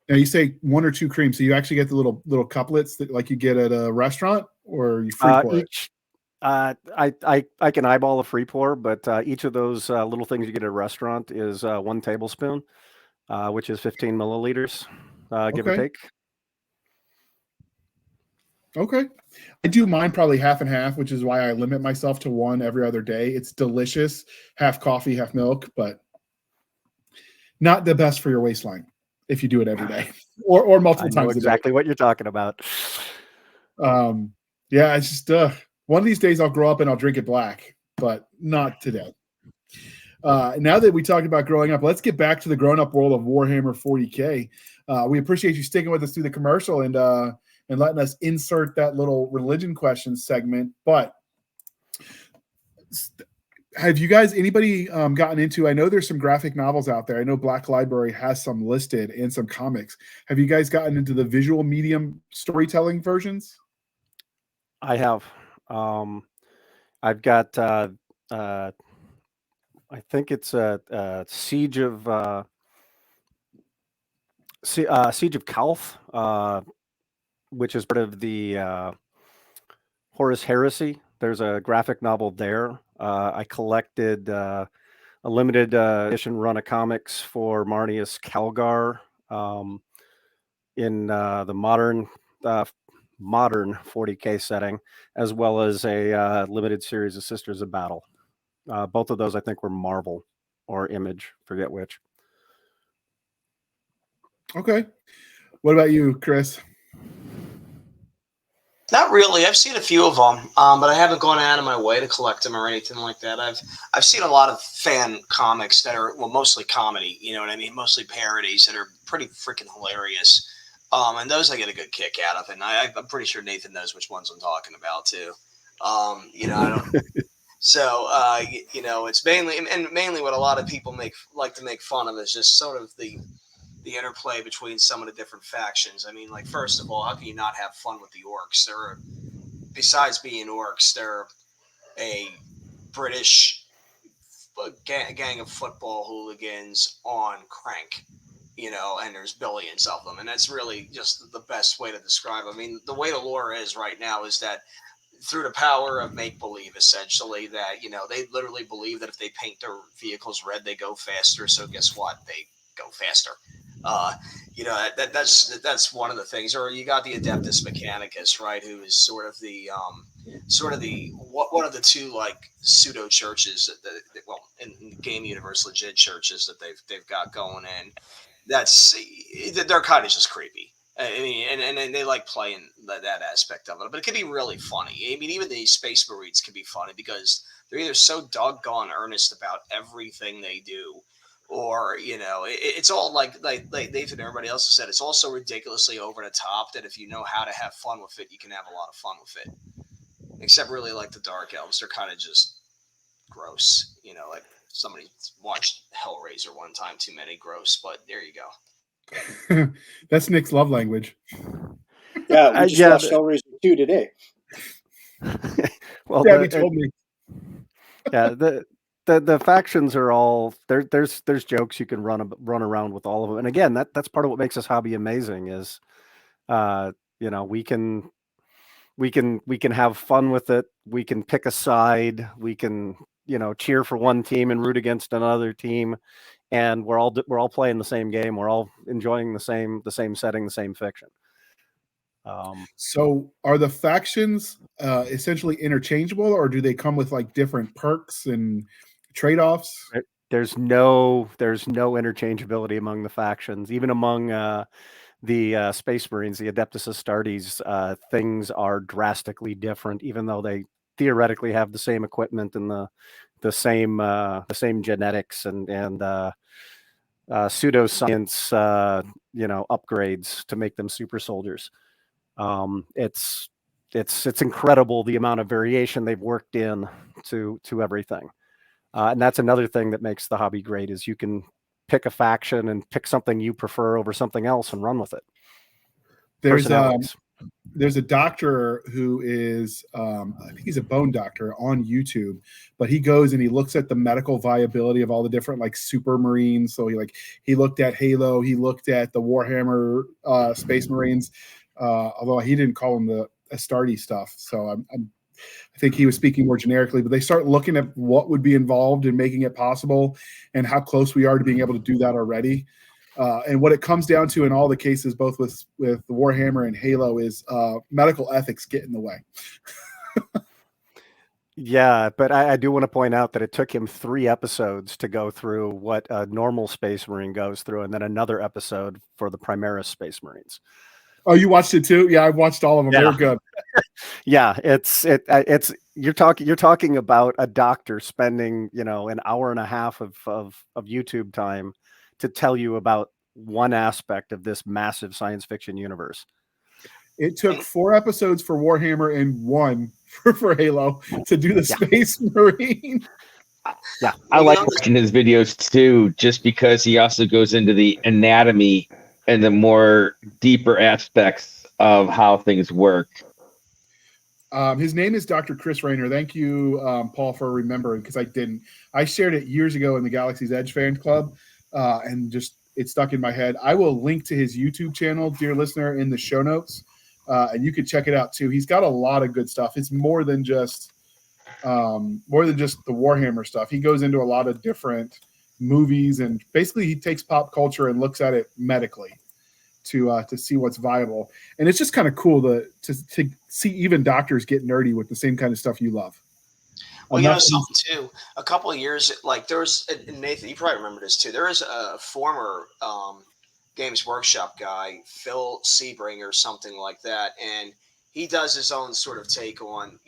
Now you say 1 or 2 creams, so you actually get the little couplets that like you get at a restaurant, or you free pour each. I can eyeball a free pour, but each of those little things you get at a restaurant is 1 tablespoon, which is 15 milliliters, give or take. Okay. I do mine probably half and half, which is why I limit myself to 1 every other day. It's delicious, half coffee, half milk, but not the best for your waistline if you do it every day or multiple times a day. I know exactly what you're talking about. Yeah, it's just one of these days I'll grow up and I'll drink it black, but not today. Now that we talked about growing up, let's get back to the grown-up world of Warhammer 40K. We appreciate you sticking with us through the commercial and letting us insert that little religion question segment. But have you guys, anybody gotten into, I know there's some graphic novels out there. I know Black Library has some listed and some comics. Have you guys gotten into the visual medium storytelling versions? I have. I've got, I think it's a Siege of Calth, which is part of the Horus Heresy. There's a graphic novel there. I collected a limited edition run of comics for Marnius Calgar in the modern 40K setting, as well as a limited series of Sisters of Battle. Both of those, I think, were Marvel or Image, forget which. Okay. What about you, Chris? Not really. I've seen a few of them, but I haven't gone out of my way to collect them or anything like that. I've seen a lot of fan comics that are, well, mostly comedy, you know what I mean? Mostly parodies that are pretty freaking hilarious. And those I get a good kick out of. And I'm pretty sure Nathan knows which ones I'm talking about too. I don't. So, it's mainly what a lot of people like to make fun of is just sort of the interplay between some of the different factions. I mean, like, first of all, how can you not have fun with the orcs? Besides being orcs, they're a British gang of football hooligans on crank. and there's billions of them. And that's really just the best way to describe it. I mean, the way the lore is right now is that through the power of make-believe, essentially, that, they literally believe that if they paint their vehicles red, they go faster. So guess what? They go faster. That's one of the things. Or you got the Adeptus Mechanicus, right, who is sort of the one of the two like pseudo churches in the game universe, legit churches that they've got going in. They're kind of just creepy. I mean, and they like playing that aspect of it, but it can be really funny. I mean, even the Space Marines can be funny because they're either so doggone earnest about everything they do, or it's all like Nathan and everybody else has said, it's all so ridiculously over the top that if you know how to have fun with it, you can have a lot of fun with it. Except really like the Dark Elves, they're kind of just gross. Like somebody watched Hellraiser one time too many, gross. But there you go. That's Nick's love language. Yeah, we just watched Hellraiser 2 today. Well, Stabby told me. Yeah, the factions are all there's jokes you can run around with all of them. And again, that's part of what makes this hobby amazing is we can have fun with it. We can pick a side. We can cheer for one team and root against another team, and we're all playing the same game. We're all enjoying the same setting, the same fiction. So are the factions essentially interchangeable, or do they come with like different perks and trade-offs? There's no interchangeability among the factions, even among the Space Marines, the Adeptus Astartes. Things are drastically different, even though they theoretically have the same equipment and the same genetics and pseudoscience upgrades to make them super soldiers. It's incredible the amount of variation they've worked in to everything. And that's another thing that makes the hobby great is you can pick a faction and pick something you prefer over something else and run with it. There's a doctor who is, I think he's a bone doctor on YouTube, but he goes and he looks at the medical viability of all the different like super Marines. So he looked at Halo, he looked at the Warhammer Space Marines, although he didn't call them the Astartes stuff. So I think he was speaking more generically, but they start looking at what would be involved in making it possible and how close we are to being able to do that already. And what it comes down to in all the cases, both with the Warhammer and Halo, is medical ethics get in the way. Yeah, but I do want to point out that it took him 3 episodes to go through what a normal Space Marine goes through, and then another episode for the Primaris Space Marines. Oh, you watched it too? Yeah, I watched all of them. Yeah. They're good. Yeah, it's you're talking about a doctor spending an hour and a half of YouTube time to tell you about one aspect of this massive science fiction universe. It took 4 episodes for Warhammer and 1 for Halo to do the Space Marine. Yeah, I like watching his videos too, just because he also goes into the anatomy and the more deeper aspects of how things work. His name is Dr. Chris Rayner. Thank you, Paul, for remembering, because I didn't. I shared it years ago in the Galaxy's Edge fan club, and just it stuck in my head. I will link to his YouTube channel, dear listener, in the show notes, and you can check it out too. He's got a lot of good stuff. It's more than just the Warhammer stuff. He goes into a lot of different movies, and basically he takes pop culture and looks at it medically to see what's viable. And it's just kind of cool to see even doctors get nerdy with the same kind of stuff you love. Well, something too. A couple of years, like there was Nathan, you probably remember this too. There is a former Games Workshop guy, Phil Sebring or something like that, and he does his own sort of take on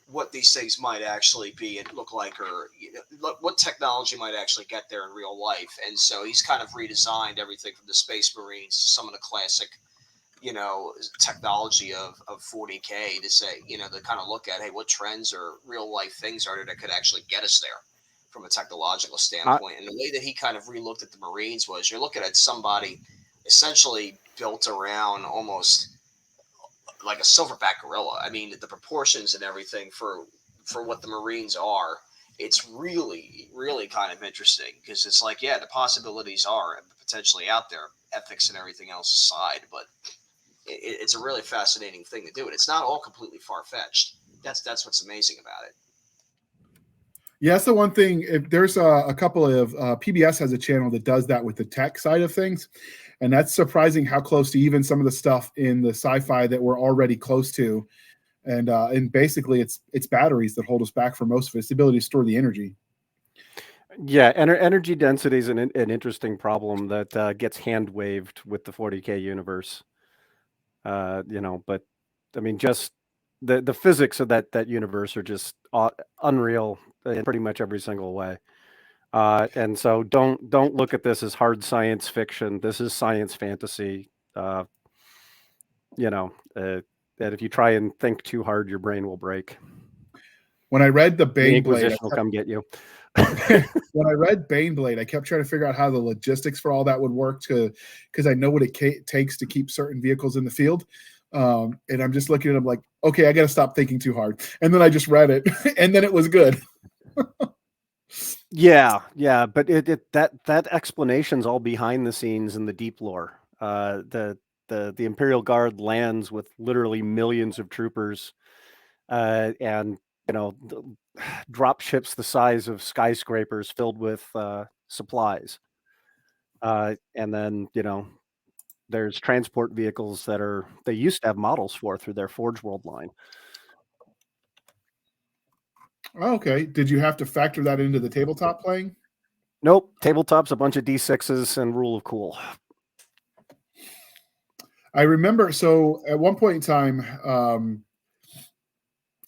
what these things might actually be and look like, or what technology might actually get there in real life. And so he's kind of redesigned everything from the Space Marines to some of the classic technology of 40K to say, to kind of look at, hey, what trends or real life things are there that could actually get us there from a technological standpoint. And the way that he kind of relooked at the Marines was, you're looking at somebody essentially built around almost like a silverback gorilla. I mean, the proportions and everything for what the Marines are it's really, really kind of interesting because it's like, yeah, the possibilities are potentially out there, ethics and everything else aside, but it's a really fascinating thing to do, and it's not all completely far-fetched. That's what's amazing about it. Yeah, that's the one thing. If there's a couple of PBS has a channel that does that with the tech side of things, and that's surprising how close to even some of the stuff in the sci-fi that we're already close to. And basically, it's batteries that hold us back for most of it. It's the ability to store the energy. Yeah, energy density is an interesting problem that gets hand waved with the 40K universe. But I mean, just the physics of that universe are just unreal in pretty much every single way. And so don't look at this as hard science fiction. This is science fantasy. That if you try and think too hard, your brain will break. When I read the The Baneblade, Inquisition will come get you. when I read Baneblade, I kept trying to figure out how the logistics for all that would work because I know what it takes to keep certain vehicles in the field. And I'm just looking at them like, okay, I got to stop thinking too hard. And then I just read it, and then it was good. Yeah, but that explanation's all behind the scenes in the deep lore. The Imperial Guard lands with literally millions of troopers, and drop ships the size of skyscrapers filled with supplies, and then there's transport vehicles they used to have models for through their Forge World line. Okay. Did you have to factor that into the tabletop playing? Nope. Tabletop's a bunch of D6s and Rule of Cool. I remember. So at one point in time,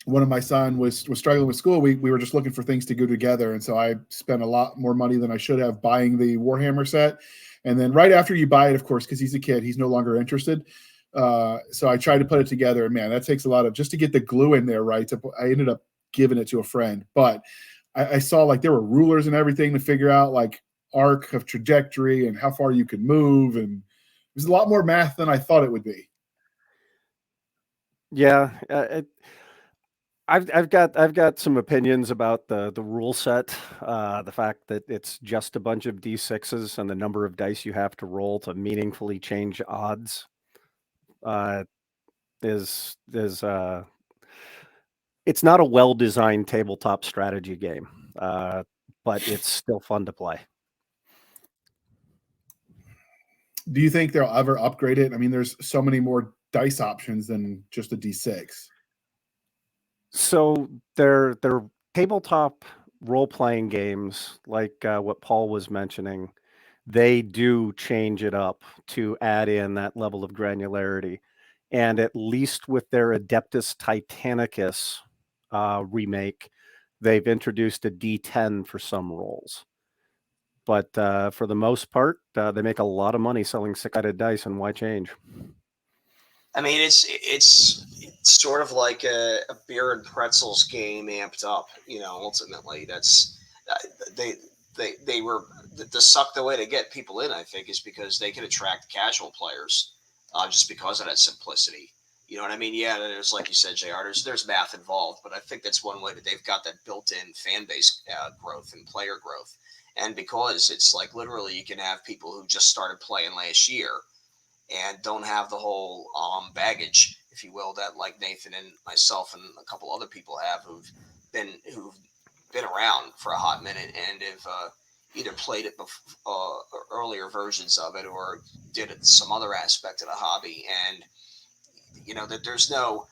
one of my son was struggling with school. We were just looking for things to go together, and so I spent a lot more money than I should have buying the Warhammer set. And then right after you buy it, of course, because he's a kid, he's no longer interested. So I tried to put it together, and man, that takes a lot of just to get the glue in there right. I ended up giving it to a friend, but I saw like there were rulers and everything to figure out like arc of trajectory and how far you could move, and it was a lot more math than I thought it would be. Yeah, I've got some opinions about the rule set. The fact that it's just a bunch of D6s and the number of dice you have to roll to meaningfully change odds is it's not a well-designed tabletop strategy game, but it's still fun to play. Do you think they'll ever upgrade it? I mean, there's so many more dice options than just a D6. So they're tabletop role-playing games, like what Paul was mentioning. They do change it up to add in that level of granularity. And at least with their Adeptus Titanicus remake, they've introduced a D10 for some roles. But for the most part, they make a lot of money selling six-sided dice, and why change? I mean, it's sort of like a beer and pretzels game amped up. Ultimately, that's they were the suck. The way to get people in, I think, is because they can attract casual players, just because of that simplicity. You know what I mean? Yeah, there's, like you said, JR, there's math involved, but I think that's one way that they've got that built-in fan base growth and player growth. And because it's like literally you can have people who just started playing last year and don't have the whole baggage, if you will, that like Nathan and myself and a couple other people have who've been around for a hot minute and have either played it earlier versions of it or did it some other aspect of the hobby. And that there's no,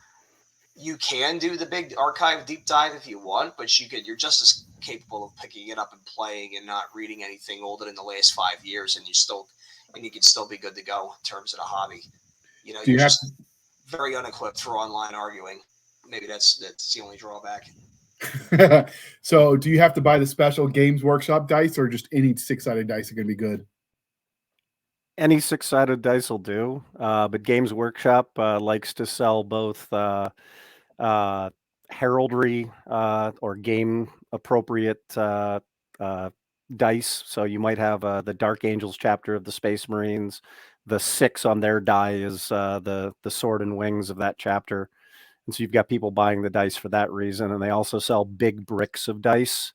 you can do the big archive deep dive if you want, but you're just as capable of picking it up and playing and not reading anything older than the last 5 years, and you can still be good to go in terms of the hobby. You're just very unequipped for online arguing. Maybe that's the only drawback. So do you have to buy the special Games Workshop dice, or just any six-sided dice are going to be good? Any six-sided dice will do, but Games Workshop likes to sell both heraldry or game-appropriate dice. So you might have the Dark Angels chapter of the Space Marines. The 6 on their die is the sword and wings of that chapter. And so you've got people buying the dice for that reason. And they also sell big bricks of dice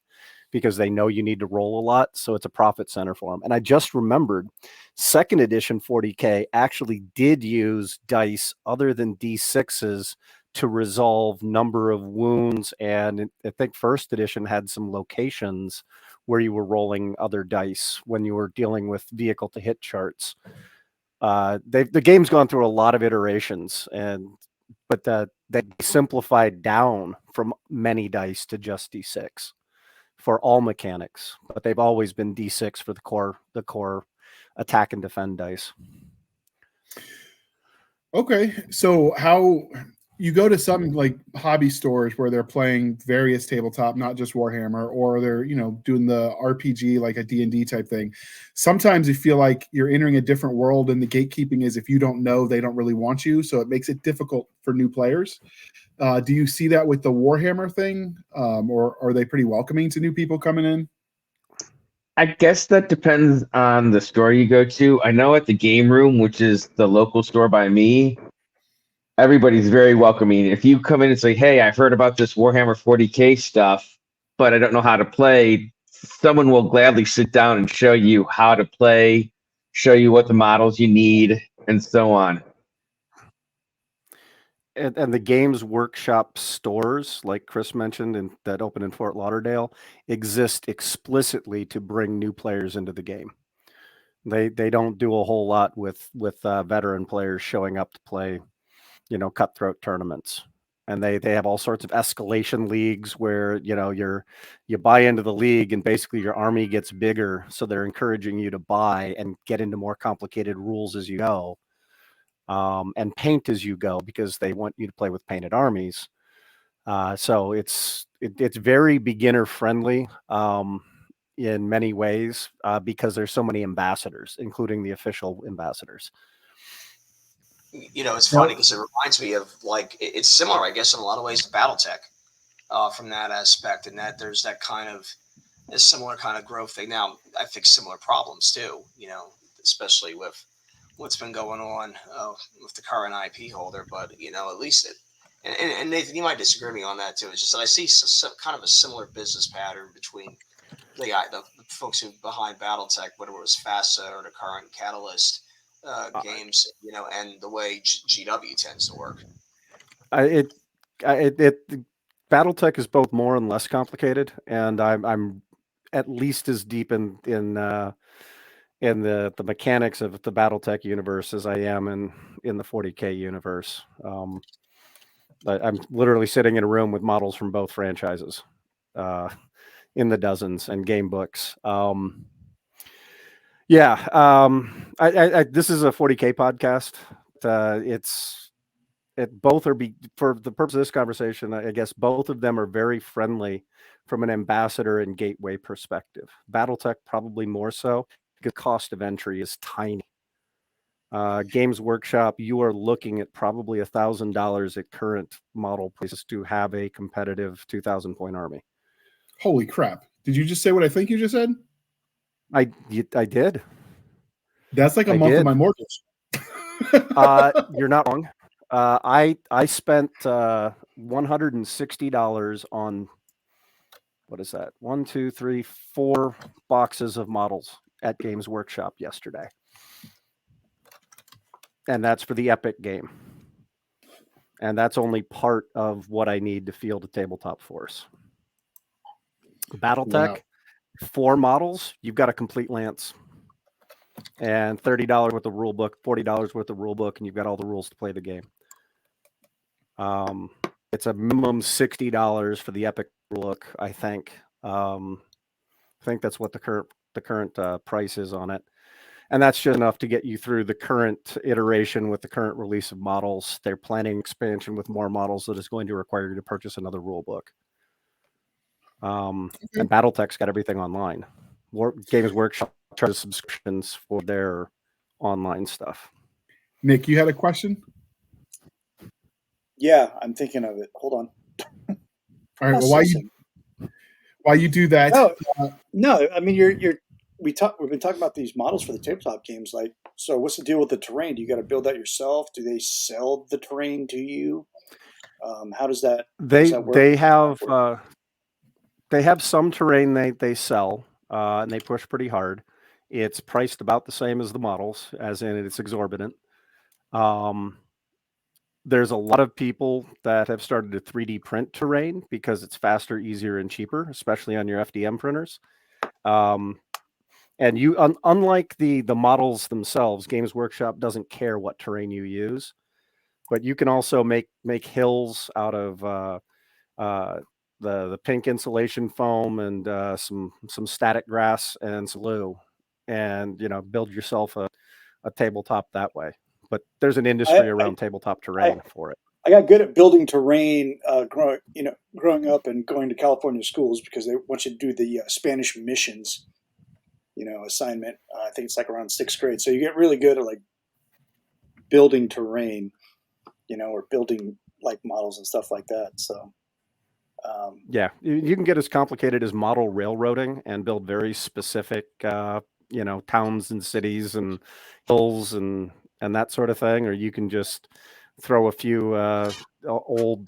because they know you need to roll a lot. So it's a profit center for them. And I just remembered second edition 40K actually did use dice other than D6s to resolve number of wounds. And I think first edition had some locations where you were rolling other dice when you were dealing with vehicle to hit charts. The game's gone through a lot of iterations, but they simplified down from many dice to just D6 for all mechanics. But they've always been D6 for the core attack and defend dice. Okay, so how you go to some like hobby stores where they're playing various tabletop, not just Warhammer, or they're doing the RPG like a D&D type thing. Sometimes you feel like you're entering a different world, and the gatekeeping is if you don't know, they don't really want you, so it makes it difficult for new players. Do you see that with the Warhammer thing, or are they pretty welcoming to new people coming in? I guess that depends on the store you go to. I know at the Game Room, which is the local store by me, everybody's very welcoming. If you come in and say, "Hey, I've heard about this Warhammer 40K stuff, but I don't know how to play," someone will gladly sit down and show you how to play, show you what the models you need, and so on. And the Games Workshop stores, like Chris mentioned, and that open in Fort Lauderdale, exist explicitly to bring new players into the game. They don't do a whole lot with veteran players showing up to play, cutthroat tournaments. And they have all sorts of escalation leagues where you buy into the league and basically your army gets bigger. So they're encouraging you to buy and get into more complicated rules as you go. And paint as you go, because they want you to play with painted armies. So it's very beginner friendly in many ways because there's so many ambassadors, including the official ambassadors. It's funny because it reminds me of it's similar, I guess, in a lot of ways to BattleTech from that aspect, and that there's that kind of a similar kind of growth thing. Now, I think similar problems too, especially with what's been going on with the current IP holder, but at least and Nathan, you might disagree with me on that too. It's just that I see some kind of a similar business pattern between the folks who behind BattleTech, whether it was FASA or the current Catalyst games, and the way GW tends to work. BattleTech is both more and less complicated, and I'm at least as deep in the mechanics of the BattleTech universe as I am in the 40K universe. I'm literally sitting in a room with models from both franchises in the dozens and game books. This is a 40K podcast. Both are for the purpose of this conversation, I guess both of them are very friendly from an ambassador and gateway perspective. BattleTech probably more so, because cost of entry is tiny. Games Workshop, you are looking at probably $1,000 at current model prices to have a competitive 2,000 point army. Holy crap. Did you just say what I think you just said? I did. That's like a month of my mortgage. You're not wrong. I spent $160 on, what is that? 1, 2, 3, 4 boxes of models at Games Workshop yesterday. And that's for the Epic game. And that's only part of what I need to field a tabletop force. BattleTech, 4 models, you've got a complete lance. And $30 worth of rule book, $40 worth of rule book, and you've got all the rules to play the game. It's a minimum $60 for the Epic rule book, I think. I think that's what the current price is on it. And that's just enough to get you through the current iteration with the current release of models. They're planning expansion with more models that is going to require you to purchase another rule book. And BattleTech's got everything online. Games Workshop charges subscriptions for their online stuff. Nick, you had a question? Yeah, I'm thinking of it. Hold on. All right. Well, while you do that, no. I mean, we've been talking about these models for the tabletop games. Like, so what's the deal with the terrain? Do you got to build that yourself? Do they sell the terrain to you? How does that? They have They have some terrain they sell, and they push pretty hard. It's priced about the same as the models, as in it's exorbitant. There's a lot of people that have started to 3D print terrain because it's faster, easier, and cheaper, especially on your FDM printers. And you, unlike the models themselves, Games Workshop doesn't care what terrain you use, but you can also make hills out of the pink insulation foam and some static grass and some glue, and build yourself a tabletop that way. But there's an industry around tabletop terrain for it. I got good at building terrain growing up and going to California schools because they want you to do the Spanish missions, assignment. I think it's like around 6th grade. So you get really good at like building terrain, or building like models and stuff like that. So yeah, you can get as complicated as model railroading and build very specific, towns and cities and hills and that sort of thing, or you can just throw a few old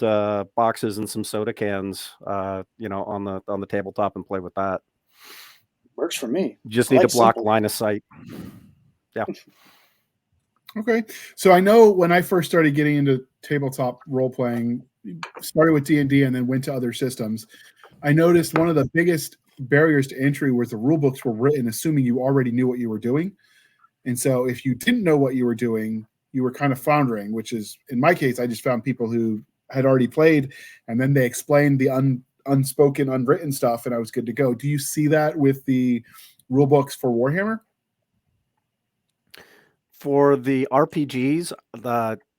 boxes and some soda cans, on the tabletop and play with that. Works for me. You just need to block line of sight. Yeah. Okay. So I know when I first started getting into tabletop role playing, started with D&D and then went to other systems, I noticed one of the biggest barriers to entry was the rule books were written assuming you already knew what you were doing. And so if you didn't know what you were doing, you were kind of floundering, which is, in my case, I just found people who had already played and then they explained the unspoken, unwritten stuff and I was good to go. Do you see that with the rule books for Warhammer? For the RPGs,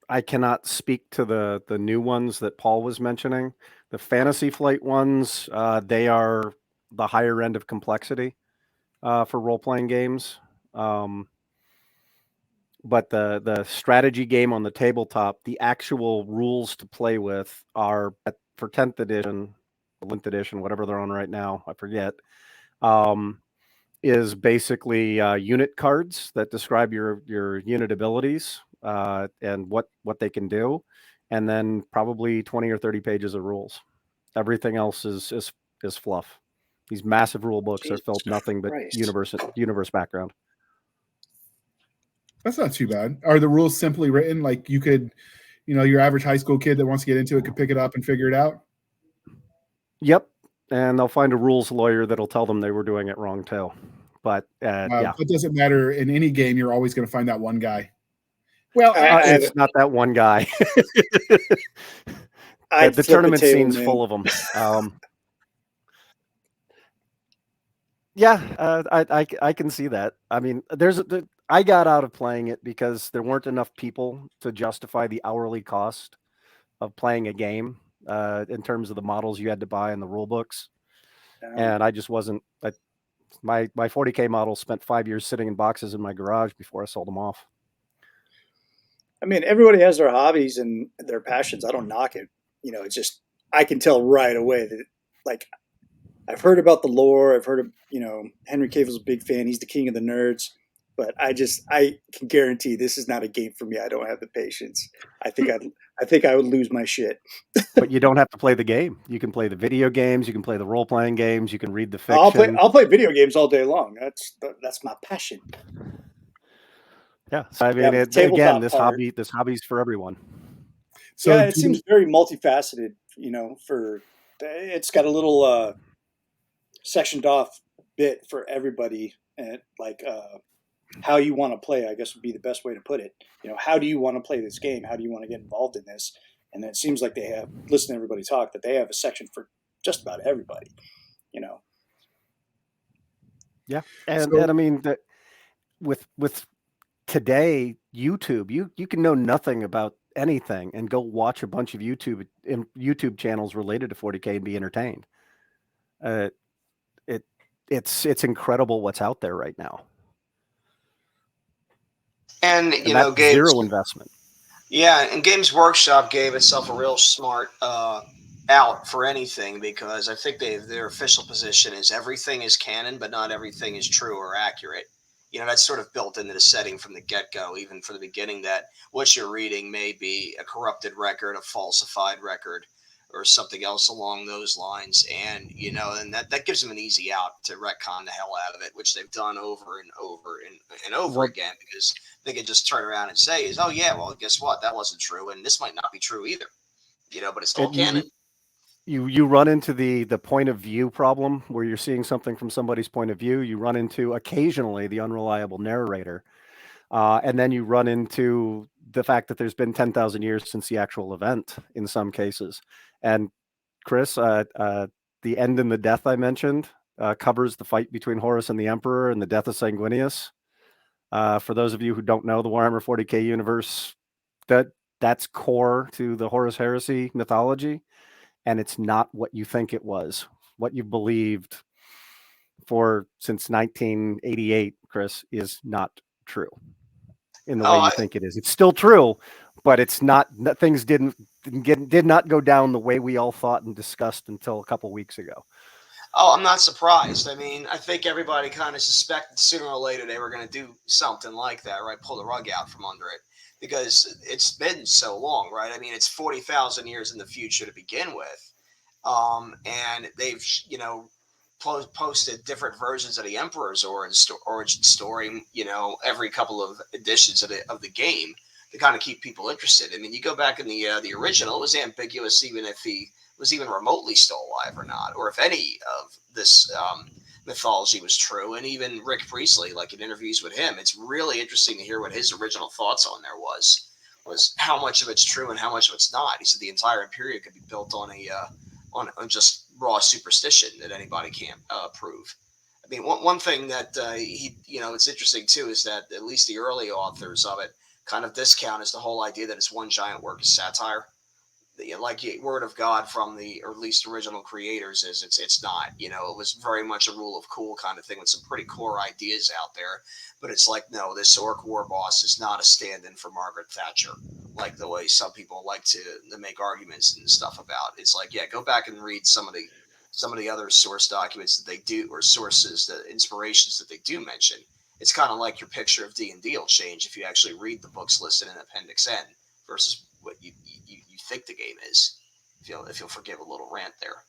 I cannot speak to the new ones that Paul was mentioning. The Fantasy Flight ones, they are the higher end of complexity for role-playing games. But the strategy game on the tabletop, the actual rules to play with are, for 10th edition, 11th edition, whatever they're on right now, I forget, is basically unit cards that describe your unit abilities and what they can do, and then probably 20 or 30 pages of rules. Everything else is fluff. These massive rule books are filled nothing but universe background. That's not too bad. Are the rules simply written like you could, your average high school kid that wants to get into it could pick it up and figure it out? Yep. And they'll find a rules lawyer that'll tell them they were doing it wrong too. But yeah, it doesn't matter. In any game, you're always going to find that one guy. Well, it's not that one guy. The tournament scene's full of them. Yeah, I can see that. I mean, I got out of playing it because there weren't enough people to justify the hourly cost of playing a game in terms of the models you had to buy and the rule books. And I just wasn't. My 40K models spent 5 years sitting in boxes in my garage before I sold them off. I mean, everybody has their hobbies and their passions. I don't knock it. It's just I can tell right away that, like, I've heard about the lore. I've heard of, Henry Cavill's a big fan. He's the king of the nerds. But I can guarantee this is not a game for me. I don't have the patience. I think I would lose my shit. But you don't have to play the game. You can play the video games. You can play the role-playing games. You can read the fiction. I'll play video games all day long. That's my passion. Yeah. So I mean, again, this hobby's for everyone. So yeah, it seems very multifaceted. It's got a little sectioned off bit for everybody, and like how you want to play, I guess would be the best way to put it. How do you want to play this game? How do you want to get involved in this? And it seems like they have, listen to everybody talk, that they have a section for just about everybody. Yeah, and I mean that with today YouTube, you can know nothing about anything and go watch a bunch of YouTube channels related to 40K and be entertained. It's incredible what's out there right now. And that's zero investment. Yeah, and Games Workshop gave itself a real smart out for anything, because I think their official position is everything is canon, but not everything is true or accurate. That's sort of built into the setting from the get-go, even from the beginning, that what you're reading may be a corrupted record, a falsified record, or something else along those lines. And, and that gives them an easy out to retcon the hell out of it, which they've done over and over and over again, because they can just turn around and say, oh yeah, well, guess what? That wasn't true. And this might not be true either, but it's all canon. You run into the point of view problem where you're seeing something from somebody's point of view. You run into occasionally the unreliable narrator. And then you run into the fact that there's been 10,000 years since the actual event in some cases. And Chris, the end and the death I mentioned covers the fight between Horus and the Emperor and the death of Sanguinius. For those of you who don't know the Warhammer 40K universe, that's core to the Horus Heresy mythology. And it's not what you think it was, what you believed since 1988, Chris, is not true in the way you think it is. It's still true, but it's not. Things did not go down the way we all thought and discussed until a couple weeks ago. Oh, I'm not surprised. I mean, I think everybody kind of suspected sooner or later they were going to do something like that, right? Pull the rug out from under it, because it's been so long, right? I mean, it's 40,000 years in the future to begin with. And they've, posted different versions of the Emperor's origin story, every couple of editions of the game to kind of keep people interested. I mean, you go back in the original, it was ambiguous even if he was even remotely still alive or not, or if any of this mythology was true. And even Rick Priestley, like in interviews with him, it's really interesting to hear what his original thoughts on there was how much of it's true and how much of it's not. He said the entire period could be built on on just raw superstition that anybody can't prove. I mean, one thing that it's interesting too is that at least the early authors of it kind of discount is the whole idea that it's one giant work of satire. Like word of God from or at least original creators is it's not. It was very much a rule of cool kind of thing with some pretty core ideas out there. But it's like, no, this orc war boss is not a stand-in for Margaret Thatcher, like the way some people like to make arguments and stuff about. It's like, yeah, go back and read some of the other source documents that they do, or sources, the inspirations that they do mention. It's kind of like your picture of D&D will change if you actually read the books listed in Appendix N versus what you think the game is. If you'll forgive a little rant there.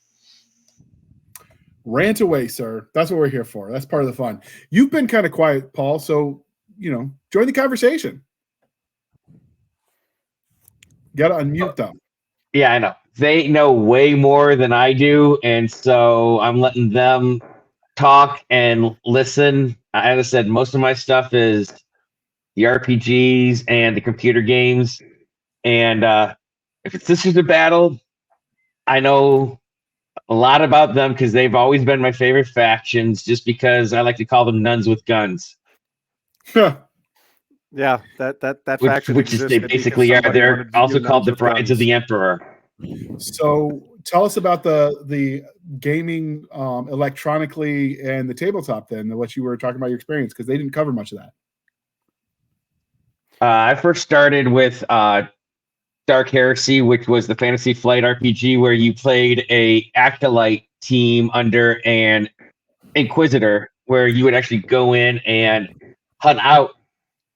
Rant away, sir. That's what we're here for. That's part of the fun. You've been kind of quiet, Paul, so join the conversation. Got to unmute them. Yeah, I know. They know way more than I do, and so I'm letting them talk and listen. As I said, most of my stuff is the RPGs and the computer games. And if it's Sisters of Battle, I know a lot about them because they've always been my favorite factions, just because I like to call them nuns with guns. Yeah, that faction which is they basically are. They're also called the Brides of the Emperor. So tell us about the gaming electronically and the tabletop then, what you were talking about your experience, because they didn't cover much of that. I first started with Dark Heresy, which was the Fantasy Flight RPG where you played a acolyte team under an Inquisitor, where you would actually go in and hunt out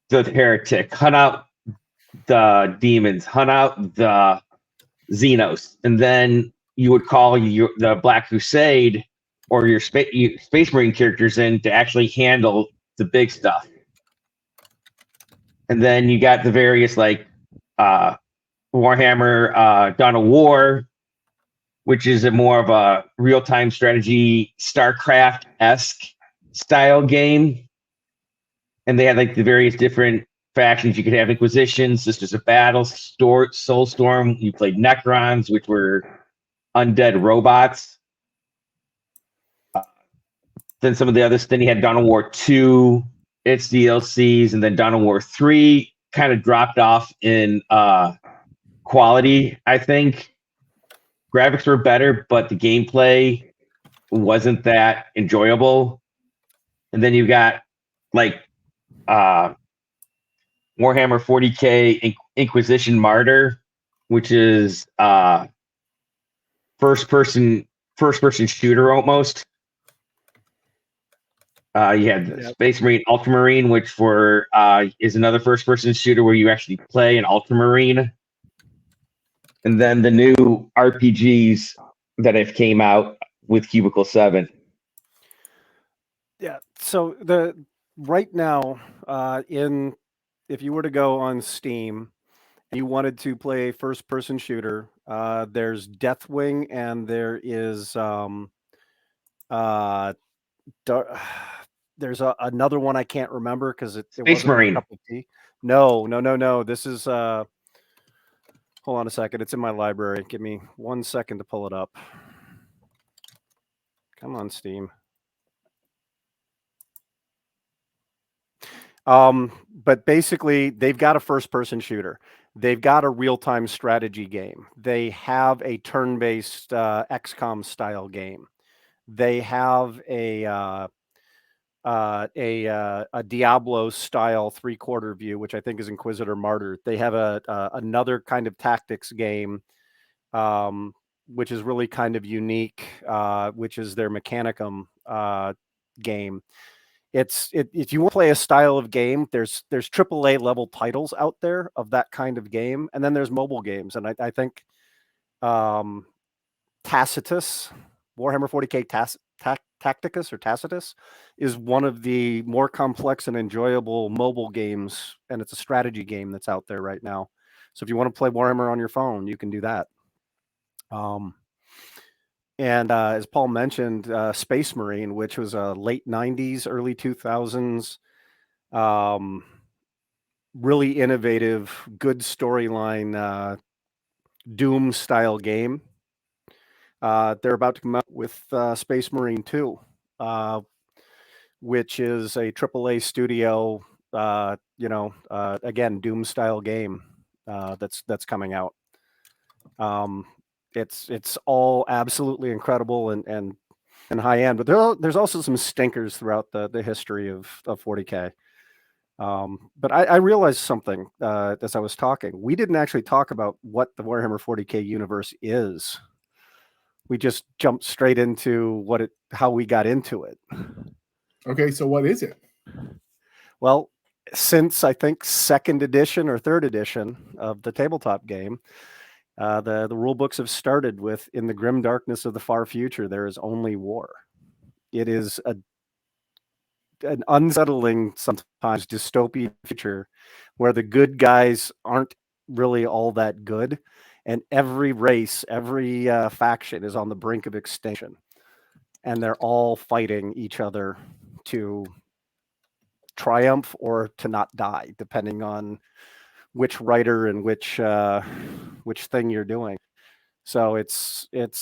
the heretic, hunt out the demons, hunt out the Xenos, and then you would call the Black Crusade or your Space Marine characters in to actually handle the big stuff. And then you got the various Warhammer Dawn of War, which is more of a real-time strategy StarCraft-esque style game. And they had the various different factions. You could have Inquisition, Sisters of Battle, Soulstorm. You played Necrons, which were undead robots. Then some of the others. Then you had Dawn of War 2, its DLCs, and then Dawn of War 3 kind of dropped off in quality, I think. Graphics were better, but the gameplay wasn't that enjoyable. And then you got Warhammer 40K Inquisition Martyr, which is first person shooter almost. You had Space Marine Ultramarine, which is another first person shooter where you actually play an Ultramarine. And then the new RPGs that have came out with Cubicle 7. Yeah. So right now, if you were to go on Steam and you wanted to play a first-person shooter, there's Deathwing and there is there's another one I can't remember because it wasn't Marine. my cup of tea. No. This is hold on a second. It's in my library. Give me 1 second to pull it up. Come on, Steam. But basically, they've got a first-person shooter. They've got a real-time strategy game. They have a turn-based XCOM style game. They have a Diablo style 3/4 view, which I think is Inquisitor Martyr. They have another kind of tactics game, which is really kind of unique, which is their Mechanicum game. If you want to play a style of game, there's AAA level titles out there of that kind of game, and then there's mobile games, and I think Tacitus, Warhammer 40K Tacticus or Tacitus is one of the more complex and enjoyable mobile games, and it's a strategy game that's out there right now. So if you want to play Warhammer on your phone, you can do that. And as Paul mentioned, Space Marine, which was a late 90s, early 2000s, really innovative, good storyline, Doom-style game. They're about to come out with Space Marine 2, which is a AAA studio, again, Doom-style game that's coming out. It's all absolutely incredible and high end, but there's also some stinkers throughout the history of 40K. But I realized something as I was talking. We didn't actually talk about what the Warhammer 40K universe is. We just jumped straight into how we got into it. Okay, so what is it? Well, since I think 2nd edition or 3rd edition of the tabletop game, the rule books have started with, in the grim darkness of the far future, there is only war. It is an unsettling, sometimes dystopian future where the good guys aren't really all that good, and every race, every faction is on the brink of extinction, and they're all fighting each other to triumph or to not die, depending on which writer and which thing you're doing. So it's really,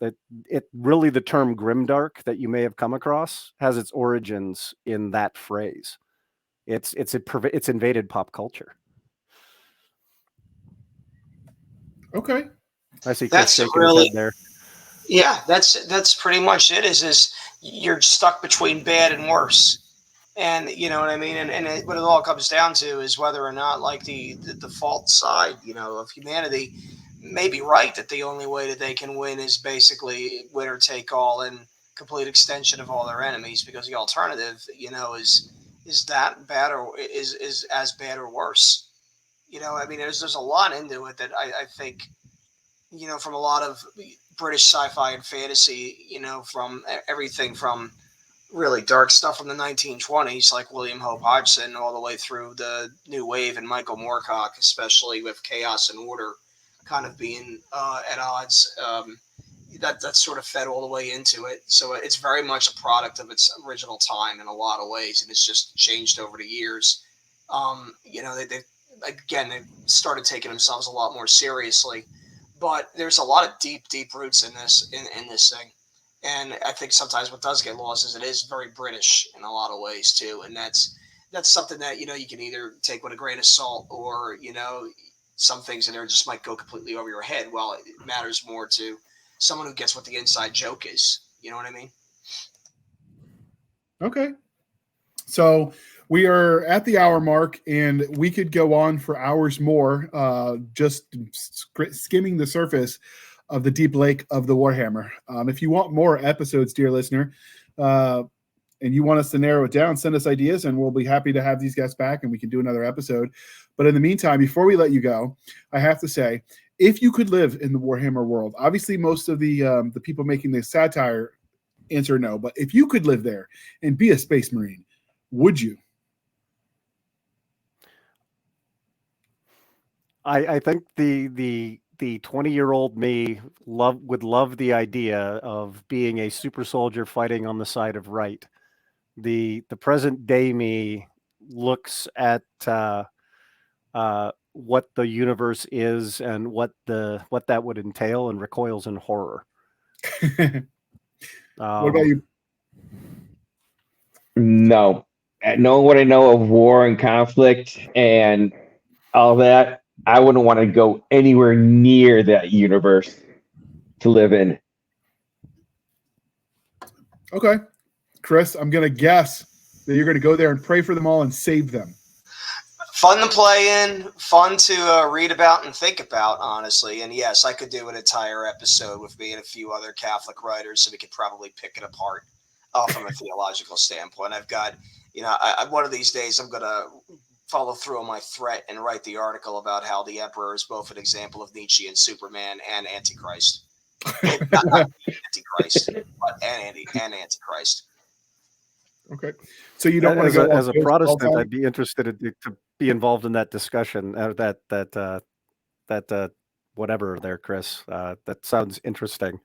the term grimdark that you may have come across has its origins in that phrase. It's invaded pop culture. Okay, I see That's Chris shaking really his head there. Yeah, that's pretty much it. Is you're stuck between bad and worse, and you know what I mean. And what it all comes down to is whether or not, like, the default side, of humanity may be right that the only way that they can win is basically winner take all and complete extension of all their enemies, because the alternative, is that bad, or is as bad or worse. I mean, there's a lot into it that I think, from a lot of British sci-fi and fantasy, from everything from really dark stuff from the 1920s, like William Hope Hodgson, all the way through the New Wave and Michael Moorcock, especially with Chaos and Order kind of being at odds. That sort of fed all the way into it. So it's very much a product of its original time in a lot of ways, and it's just changed over the years. They started taking themselves a lot more seriously, but there's a lot of deep roots in this thing. And I think sometimes what does get lost is it is very British in a lot of ways too, and that's something that you can either take with a grain of salt, or some things in there just might go completely over your head. Well, it matters more to someone who gets what the inside joke is. You know what I mean? Okay. So we are at the hour mark, and we could go on for hours more, just skimming the surface of the deep lake of the Warhammer. If you want more episodes, dear listener, and you want us to narrow it down, send us ideas, and we'll be happy to have these guests back, and we can do another episode. But in the meantime, before we let you go, I have to say, if you could live in the Warhammer world, obviously most of the people making this satire answer no, but if you could live there and be a Space Marine, would you? I think the 20-year-old me would love the idea of being a super soldier fighting on the side of right. The present day me looks at what the universe is and what that would entail and recoils in horror. What about you? No. Knowing what I know of war and conflict and all that, I wouldn't want to go anywhere near that universe to live in. Okay. Chris, I'm going to guess that you're going to go there and pray for them all and save them. Fun to play in, fun to read about and think about, honestly. And yes, I could do an entire episode with me and a few other Catholic writers, so we could probably pick it apart from a theological standpoint. I've got, one of these days I'm going to follow through on my threat and write the article about how the Emperor is both an example of Nietzsche and Superman and Antichrist. Not Antichrist, but and Antichrist. Okay, so you don't want to go as a Protestant. I'd be interested to be involved in that discussion. That whatever there, Chris. That sounds interesting.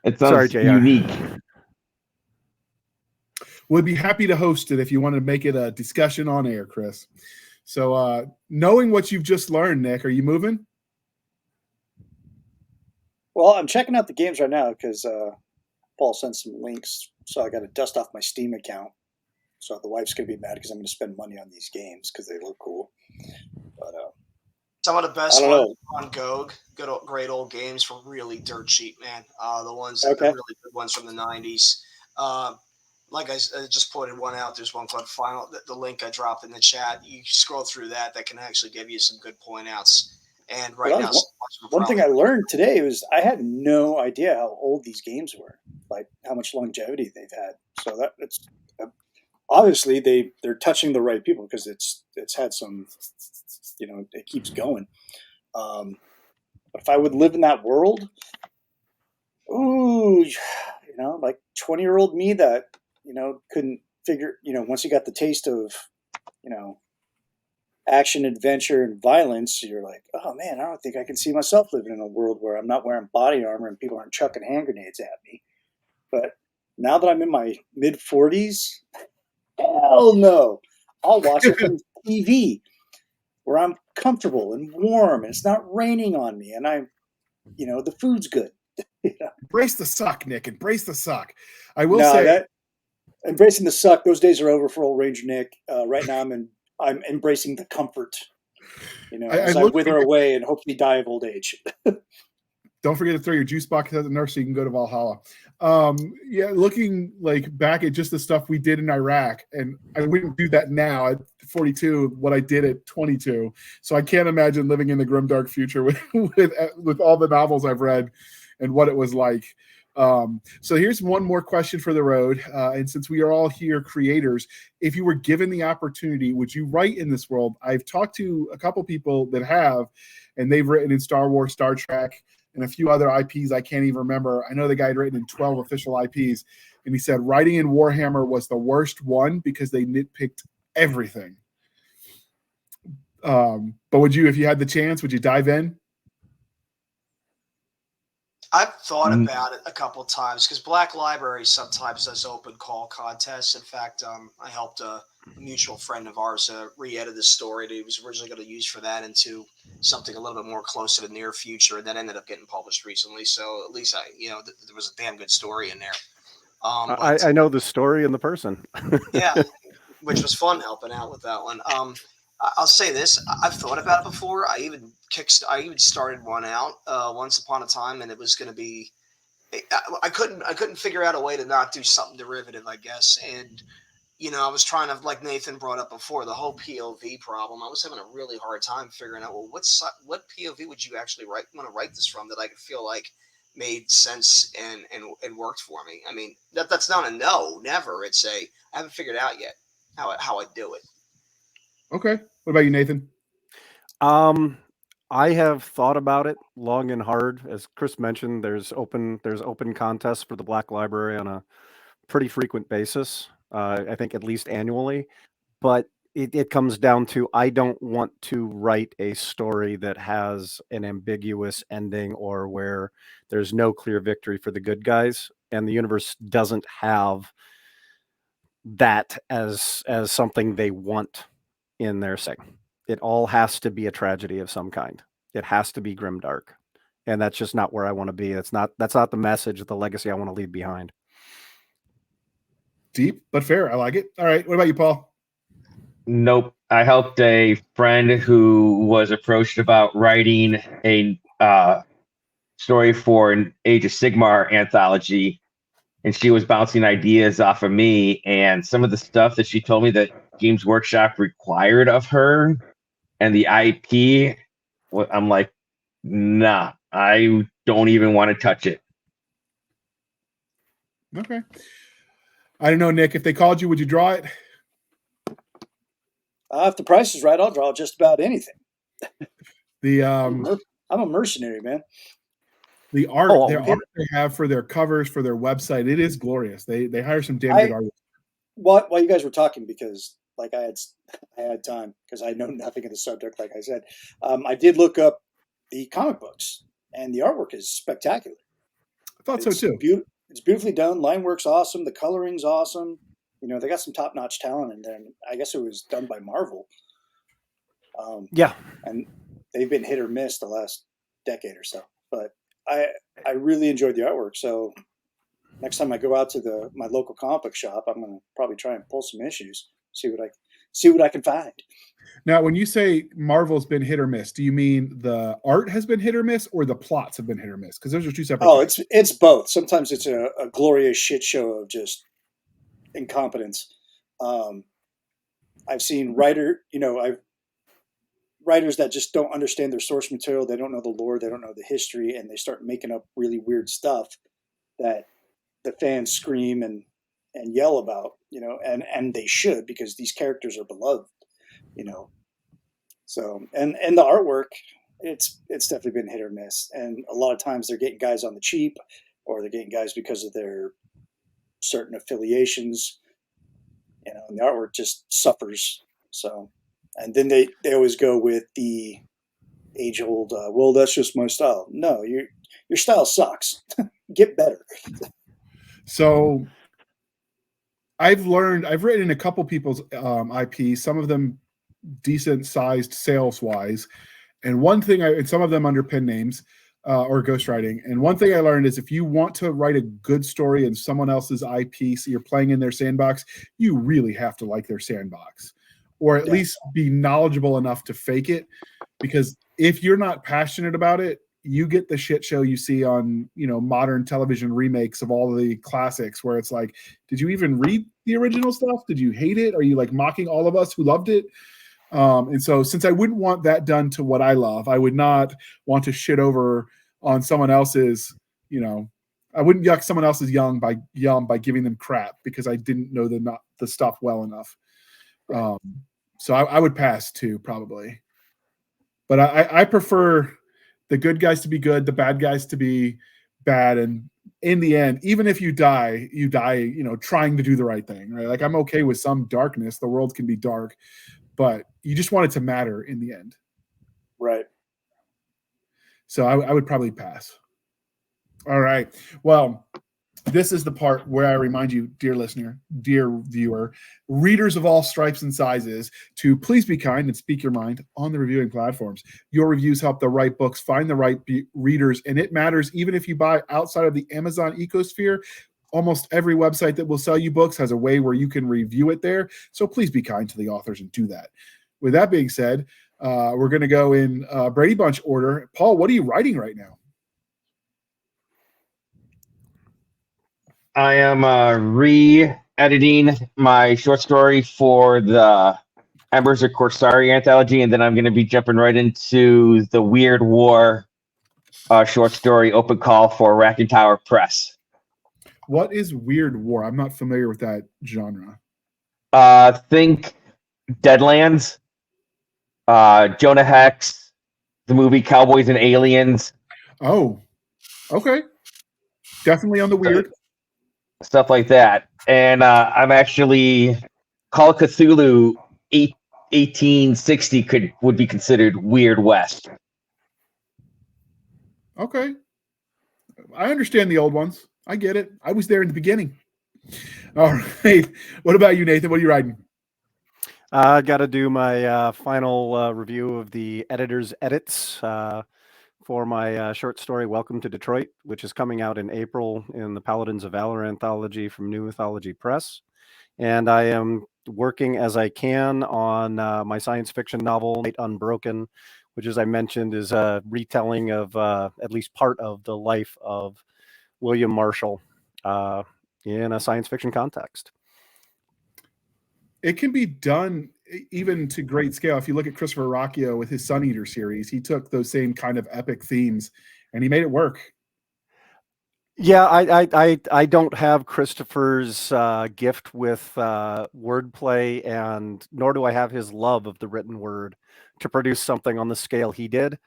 It sounds unique. We'd be happy to host it if you want to make it a discussion on air, Chris. So, knowing what you've just learned, Nick, are you moving? Well, I'm checking out the games right now because Paul sent some links, so I got to dust off my Steam account. So the wife's going to be mad because I'm going to spend money on these games because they look cool. But some of the best ones on GOG, great old games for really dirt cheap, man. The ones that are really good ones from the 90s. Like I just pointed one out. There's one called Final. The link I dropped in the chat. You scroll through that can actually give you some good point outs. And now, one thing I learned today was I had no idea how old these games were, like how much longevity they've had. So it's obviously they're touching the right people because it's had some, it keeps going. But if I would live in that world, like 20-year-old me that couldn't figure, once you got the taste of, action, adventure, and violence, you're like, oh man, I don't think I can see myself living in a world where I'm not wearing body armor and people aren't chucking hand grenades at me. But now that I'm in my mid-40s, hell no. I'll watch it from TV where I'm comfortable and warm and it's not raining on me and the food's good. Embrace the suck, Nick. Embrace the suck. I will say that embracing the suck, those days are over for old Ranger Nick. Right now I'm embracing the comfort, as I wither away and hopefully die of old age. Don't forget to throw your juice box at the nurse so you can go to Valhalla. Looking like back at just the stuff we did in Iraq, and I wouldn't do that now at 42, what I did at 22. So I can't imagine living in the grimdark future with all the novels I've read and what it was like. So here's one more question for the road. And since we are all here creators, if you were given the opportunity, would you write in this world? I've talked to a couple people that have, and they've written in Star Wars, Star Trek, and a few other IPs I can't even remember. I know the guy had written in 12 official IPs, and he said writing in Warhammer was the worst one because they nitpicked everything. But would you, if you had the chance, would you dive in? I've thought about it a couple of times because Black Library sometimes does open call contests. In fact, I helped a mutual friend of ours re-edit the story that he was originally going to use for that into something a little bit more close to the near future, and that ended up getting published recently. So at least there was a damn good story in there. I know the story and the person. Yeah, which was fun helping out with that one. I'll say this: I've thought about it before. I even started one out once upon a time, and it was going to be. I couldn't figure out a way to not do something derivative, I guess. And I was trying to, like Nathan brought up before, the whole POV problem. I was having a really hard time figuring out, well, what POV would you actually want to write this from that I could feel like made sense and worked for me. I mean, that's not a no, never. It's I haven't figured out yet how I do it. Okay. What about you, Nathan? I have thought about it long and hard. As Chris mentioned, there's open contests for the Black Library on a pretty frequent basis. I think at least annually. But it comes down to, I don't want to write a story that has an ambiguous ending or where there's no clear victory for the good guys, and the universe doesn't have that as something they want in their setting. It all has to be a tragedy of some kind. It has to be grimdark, and that's just not where I want to be. That's not the message, the legacy I want to leave behind. Deep but fair. I like it. All right. What about you, Paul? Nope. I helped a friend who was approached about writing a story for an Age of Sigmar anthology, and she was bouncing ideas off of me, and some of the stuff that she told me that Games Workshop required of her and the IP, I'm like, nah, I don't even want to touch it. Okay. I don't know, Nick, if they called you, would you draw it? If the price is right, I'll draw just about anything. I'm a mercenary, man. The art, art they have for their covers, for their website, it is glorious. They hire some damn good artists. While you guys were talking, because like I had time, because I know nothing of the subject, like I said, I did look up the comic books, and the artwork is spectacular. I thought so too. It's beautifully done. Line work's awesome. The coloring's awesome. You know, they got some top-notch talent in there. And I guess it was done by Marvel. Yeah, and they've been hit or miss the last decade or so. But I really enjoyed the artwork. So next time I go out to my local comic book shop, I'm going to probably try and pull some issues, see what I can find. Now, when you say Marvel's been hit or miss, do you mean the art has been hit or miss, or the plots have been hit or miss? Because those are two separate. Oh, things. It's both. Sometimes it's a glorious shit show of just incompetence. I've seen writers that just don't understand their source material. They don't know the lore. They don't know the history, and they start making up really weird stuff that the fans scream and yell about. You know, and they should, because these characters are beloved. You know, so and the artwork, it's definitely been hit or miss, and a lot of times they're getting guys on the cheap, or they're getting guys because of their certain affiliations. You know, and the artwork just suffers. So, and then they always go with the age-old, well, that's just my style. No, your style sucks. Get better. So I've written a couple people's IPs, some of them decent sized sales wise. And one thing, and some of them under pen names or ghostwriting. And one thing I learned is, if you want to write a good story in someone else's IP, so you're playing in their sandbox, you really have to like their sandbox, or at least be knowledgeable enough to fake it. Because if you're not passionate about it, you get the shit show you see on, modern television remakes of all the classics, where it's like, did you even read the original stuff? Did you hate it? Are you like mocking all of us who loved it? And so, since I wouldn't want that done to what I love, I would not want to shit over on someone else's, I wouldn't yuck someone else's yum by giving them crap because I didn't know the stuff well enough. So I would pass too, probably. But I prefer the good guys to be good, the bad guys to be bad, and in the end, even if you die, trying to do the right thing, right? Like, I'm okay with some darkness. The world can be dark, but you just want it to matter in the end. Right. So I would probably pass. All right. Well, this is the part where I remind you, dear listener, dear viewer, readers of all stripes and sizes, to please be kind and speak your mind on the reviewing platforms. Your reviews help the right books find the right readers, and it matters even if you buy outside of the Amazon ecosphere. Almost every website that will sell you books has a way where you can review it there. So please be kind to the authors and do that. With that being said, we're going to go in Brady Bunch order. Paul, what are you writing right now? I am re-editing my short story for the Embers of Corsari anthology, and then I'm going to be jumping right into the Weird War short story open call for Rack and Tower Press. What is Weird War? I'm not familiar with that genre. Think Deadlands, Jonah Hex, the movie Cowboys and Aliens. Oh, okay. Definitely on the weird. Stuff like that. And I'm actually Call of Cthulhu 1860 would be considered Weird West. Okay. I understand the old ones. I get it. I was there in the beginning. All right. What about you, Nathan? What are you writing? I got to do my final review of the editor's edits for my short story, Welcome to Detroit, which is coming out in April in the Paladins of Valor anthology from New Mythology Press. And I am working as I can on my science fiction novel, Night Unbroken, which, as I mentioned, is a retelling of at least part of the life of William Marshall in a science fiction context. It can be done even to great scale. If you look at Christopher Rocchio with his Sun Eater series, he took those same kind of epic themes and he made it work. Yeah, I don't have Christopher's gift with wordplay, and nor do I have his love of the written word to produce something on the scale he did.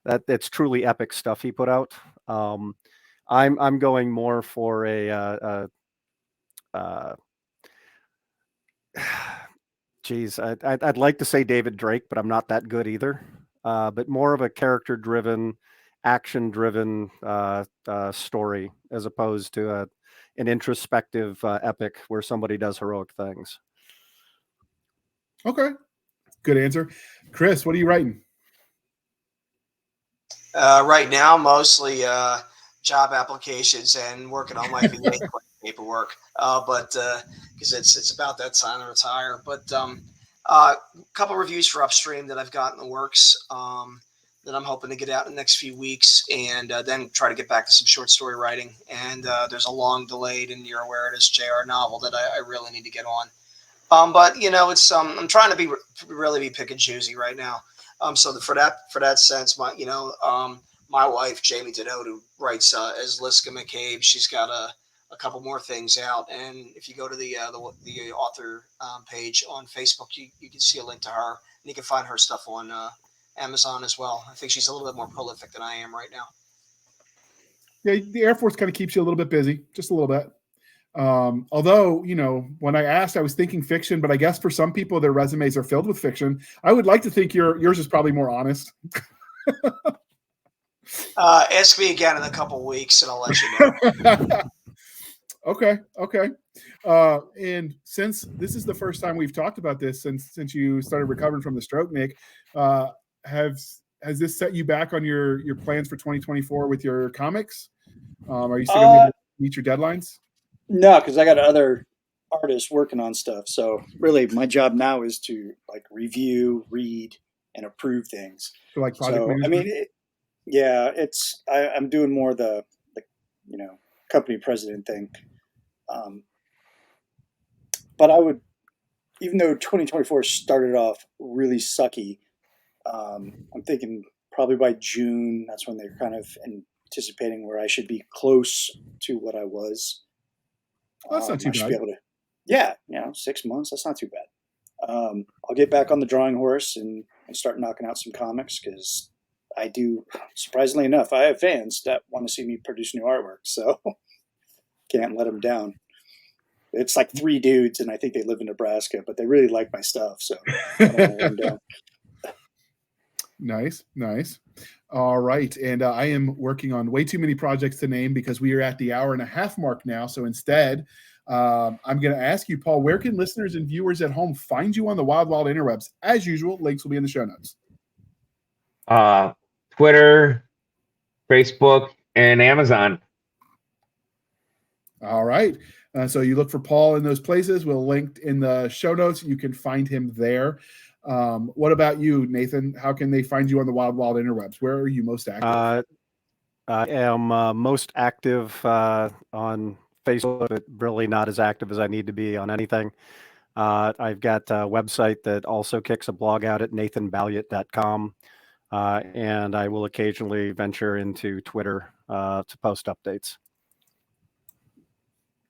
It's truly epic stuff he put out. I'm going more for geez, I'd like to say David Drake, but I'm not that good either. But more of a character-driven, action-driven story as opposed to an introspective epic where somebody does heroic things. Okay, good answer. Chris, what are you writing? Right now, mostly job applications and working on my VA paperwork. But because it's about that time to retire. But a couple reviews for Upstream that I've got in the works that I'm hoping to get out in the next few weeks, and then try to get back to some short story writing. And there's a long delayed, and you're aware of this JR novel that I really need to get on. But it's I'm trying to really be pick and choosy right now. So for that sense, my wife Jamie Denote, who writes as Liska McCabe, she's got a couple more things out, and if you go to the author page on Facebook, you can see a link to her, and you can find her stuff on Amazon as well. I think she's a little bit more prolific than I am right now. Yeah, the Air Force kind of keeps you a little bit busy, just a little bit. Although, when I asked, I was thinking fiction, but I guess for some people, their resumes are filled with fiction. I would like to think yours is probably more honest. Ask me again in a couple weeks, and I'll let you know. Okay. And since this is the first time we've talked about this since you started recovering from the stroke, Nick, has this set you back on your plans for 2024 with your comics? Are you still going to meet your deadlines? No, because I got other artists working on stuff. So really, my job now is to review, read, and approve things. So project management? I'm doing more the company president thing. But I would, even though 2024 started off really sucky, I'm thinking probably by June, that's when they're kind of anticipating where I should be close to what I was. That's not too bad. 6 months. That's not too bad. I'll get back on the drawing horse and start knocking out some comics, because I do, surprisingly enough, I have fans that want to see me produce new artwork, so can't let them down. It's like 3 dudes, and I think they live in Nebraska, but they really like my stuff, so I don't want to let them down. Nice. All right. And I am working on way too many projects to name because we are at the hour-and-a-half mark now. So instead, I'm going to ask you, Paul, where can listeners and viewers at home find you on the wild interwebs? As usual, links will be in the show notes. Twitter, Facebook, and Amazon. All right. So you look for Paul in those places. We'll link in the show notes. You can find him there. What about you, Nathan? How can they find you on the wild interwebs? Where are you most active? I am most active on Facebook, but really not as active as I need to be on anything. I've got a website that also kicks a blog out at nathanballiot.com. And I will occasionally venture into Twitter to post updates.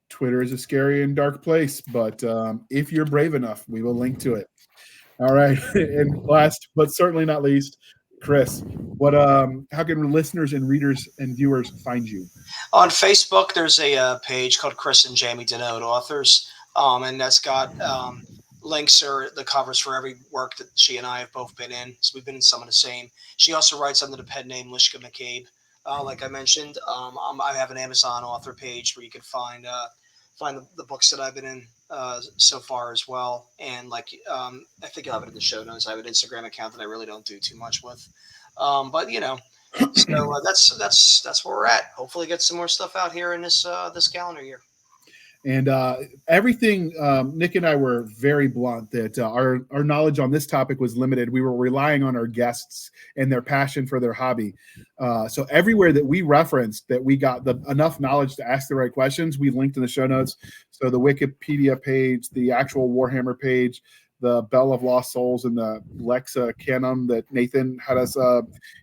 Twitter is a scary and dark place, but if you're brave enough, we will link to it. All right. And last, but certainly not least, Chris, what how can listeners and readers and viewers find you? On Facebook, there's a page called Chris and Jamie Denote Authors, and that's got links or the covers for every work that she and I have both been in. So we've been in some of the same. She also writes under the pen name Lishka McCabe. Like I mentioned, I have an Amazon author page where you can find the books that I've been in so far as well. And like I think I'll have it in the show notes. I have an Instagram account that I really don't do too much with, but you know. So that's where we're at. Hopefully, get some more stuff out here in this calendar year. And everything, Nick and I were very blunt that our knowledge on this topic was limited. We were relying on our guests and their passion for their hobby. So everywhere that we referenced that we got enough knowledge to ask the right questions, we linked in the show notes. So the Wikipedia page, the actual Warhammer page, the Bell of Lost Souls, and the Lexa Canon that Nathan had us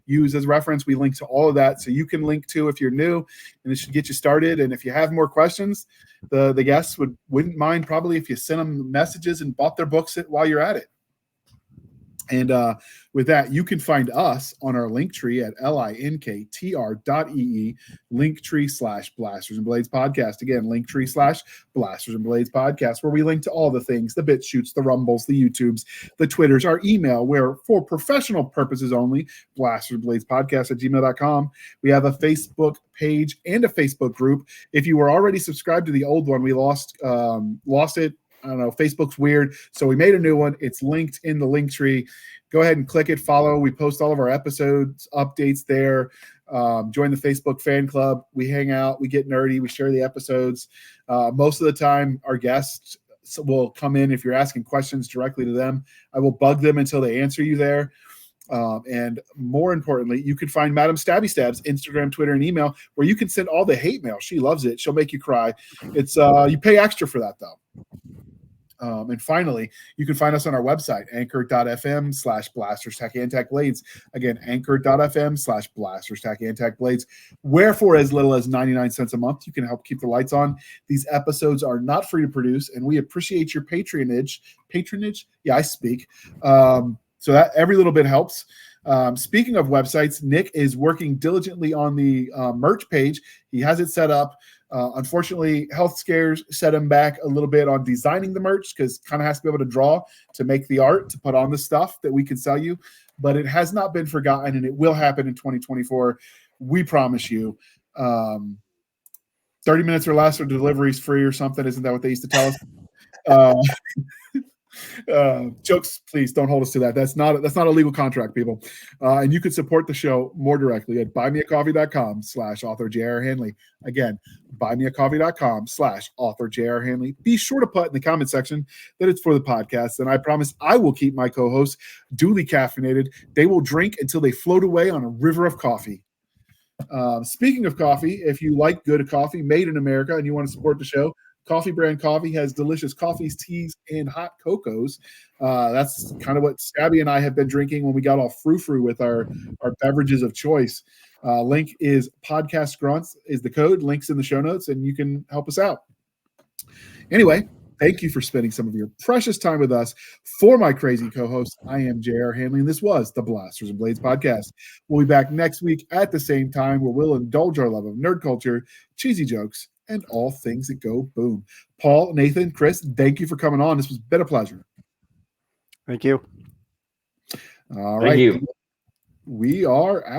use as reference. We link to all of that, so you can link to if you're new, and it should get you started. And if you have more questions, the guests wouldn't mind probably if you sent them messages and bought their books while you're at it. And with that, you can find us on our link tree at linktr.ee, linktree/Blasters and Blades podcast. Again, linktree/Blasters and Blades podcast, where we link to all the things, the bit shoots, the rumbles, the YouTubes, the Twitters, our email, where for professional purposes only, blastersblades.podcast@gmail.com. We have a Facebook page and a Facebook group. If you were already subscribed to the old one, we lost it. I don't know, Facebook's weird. So we made a new one. It's linked in the link tree. Go ahead and click it, follow. We post all of our episodes, updates there. Join the Facebook fan club. We hang out. We get nerdy. We share the episodes. Most of the time, our guests will come in. If you're asking questions directly to them, I will bug them until they answer you there. And more importantly, you can find Madam Stabby Stab's Instagram, Twitter, and email, where you can send all the hate mail. She loves it. She'll make you cry. It's you pay extra for that, though. And finally, you can find us on our website, anchor.fm/blasters-blades. Again, anchor.fm/blasters-blades, where for as little as 99 cents a month, you can help keep the lights on. These episodes are not free to produce, and we appreciate your patronage. Yeah, I speak. So that every little bit helps. Speaking of websites, Nick is working diligently on the merch page. He has it set up. Unfortunately, health scares set him back a little bit on designing the merch, because kind of has to be able to draw to make the art to put on the stuff that we can sell you. But it has not been forgotten, and it will happen in 2024. We promise you. 30 minutes or less, or deliveries free or something. Isn't that what they used to tell us? Jokes, please don't hold us to that. That's not a legal contract, people. And you can support the show more directly at buymeacoffee.com/author J.R. Handley. Again, buymeacoffee.com/author J.R. Handley. Be sure to put in the comment section that it's for the podcast, and I promise I will keep my co-hosts duly caffeinated. They will drink until they float away on a river of coffee. Speaking of coffee, if you like good coffee made in America and you want to support the show, Coffee Brand Coffee has delicious coffees, teas, and hot cocos. That's kind of what Stabby and I have been drinking when we got all frou-frou with our beverages of choice. Link is Podcast Grunt is the code. Link's in the show notes, and you can help us out. Anyway, thank you for spending some of your precious time with us. For my crazy co-host, I am J.R. Handley, and this was the Blasters and Blades podcast. We'll be back next week at the same time, where we'll indulge our love of nerd culture, cheesy jokes, and all things that go boom. Paul, Nathan, Chris, thank you for coming on. This has been a pleasure. Thank you. All right. Thank you. We are out.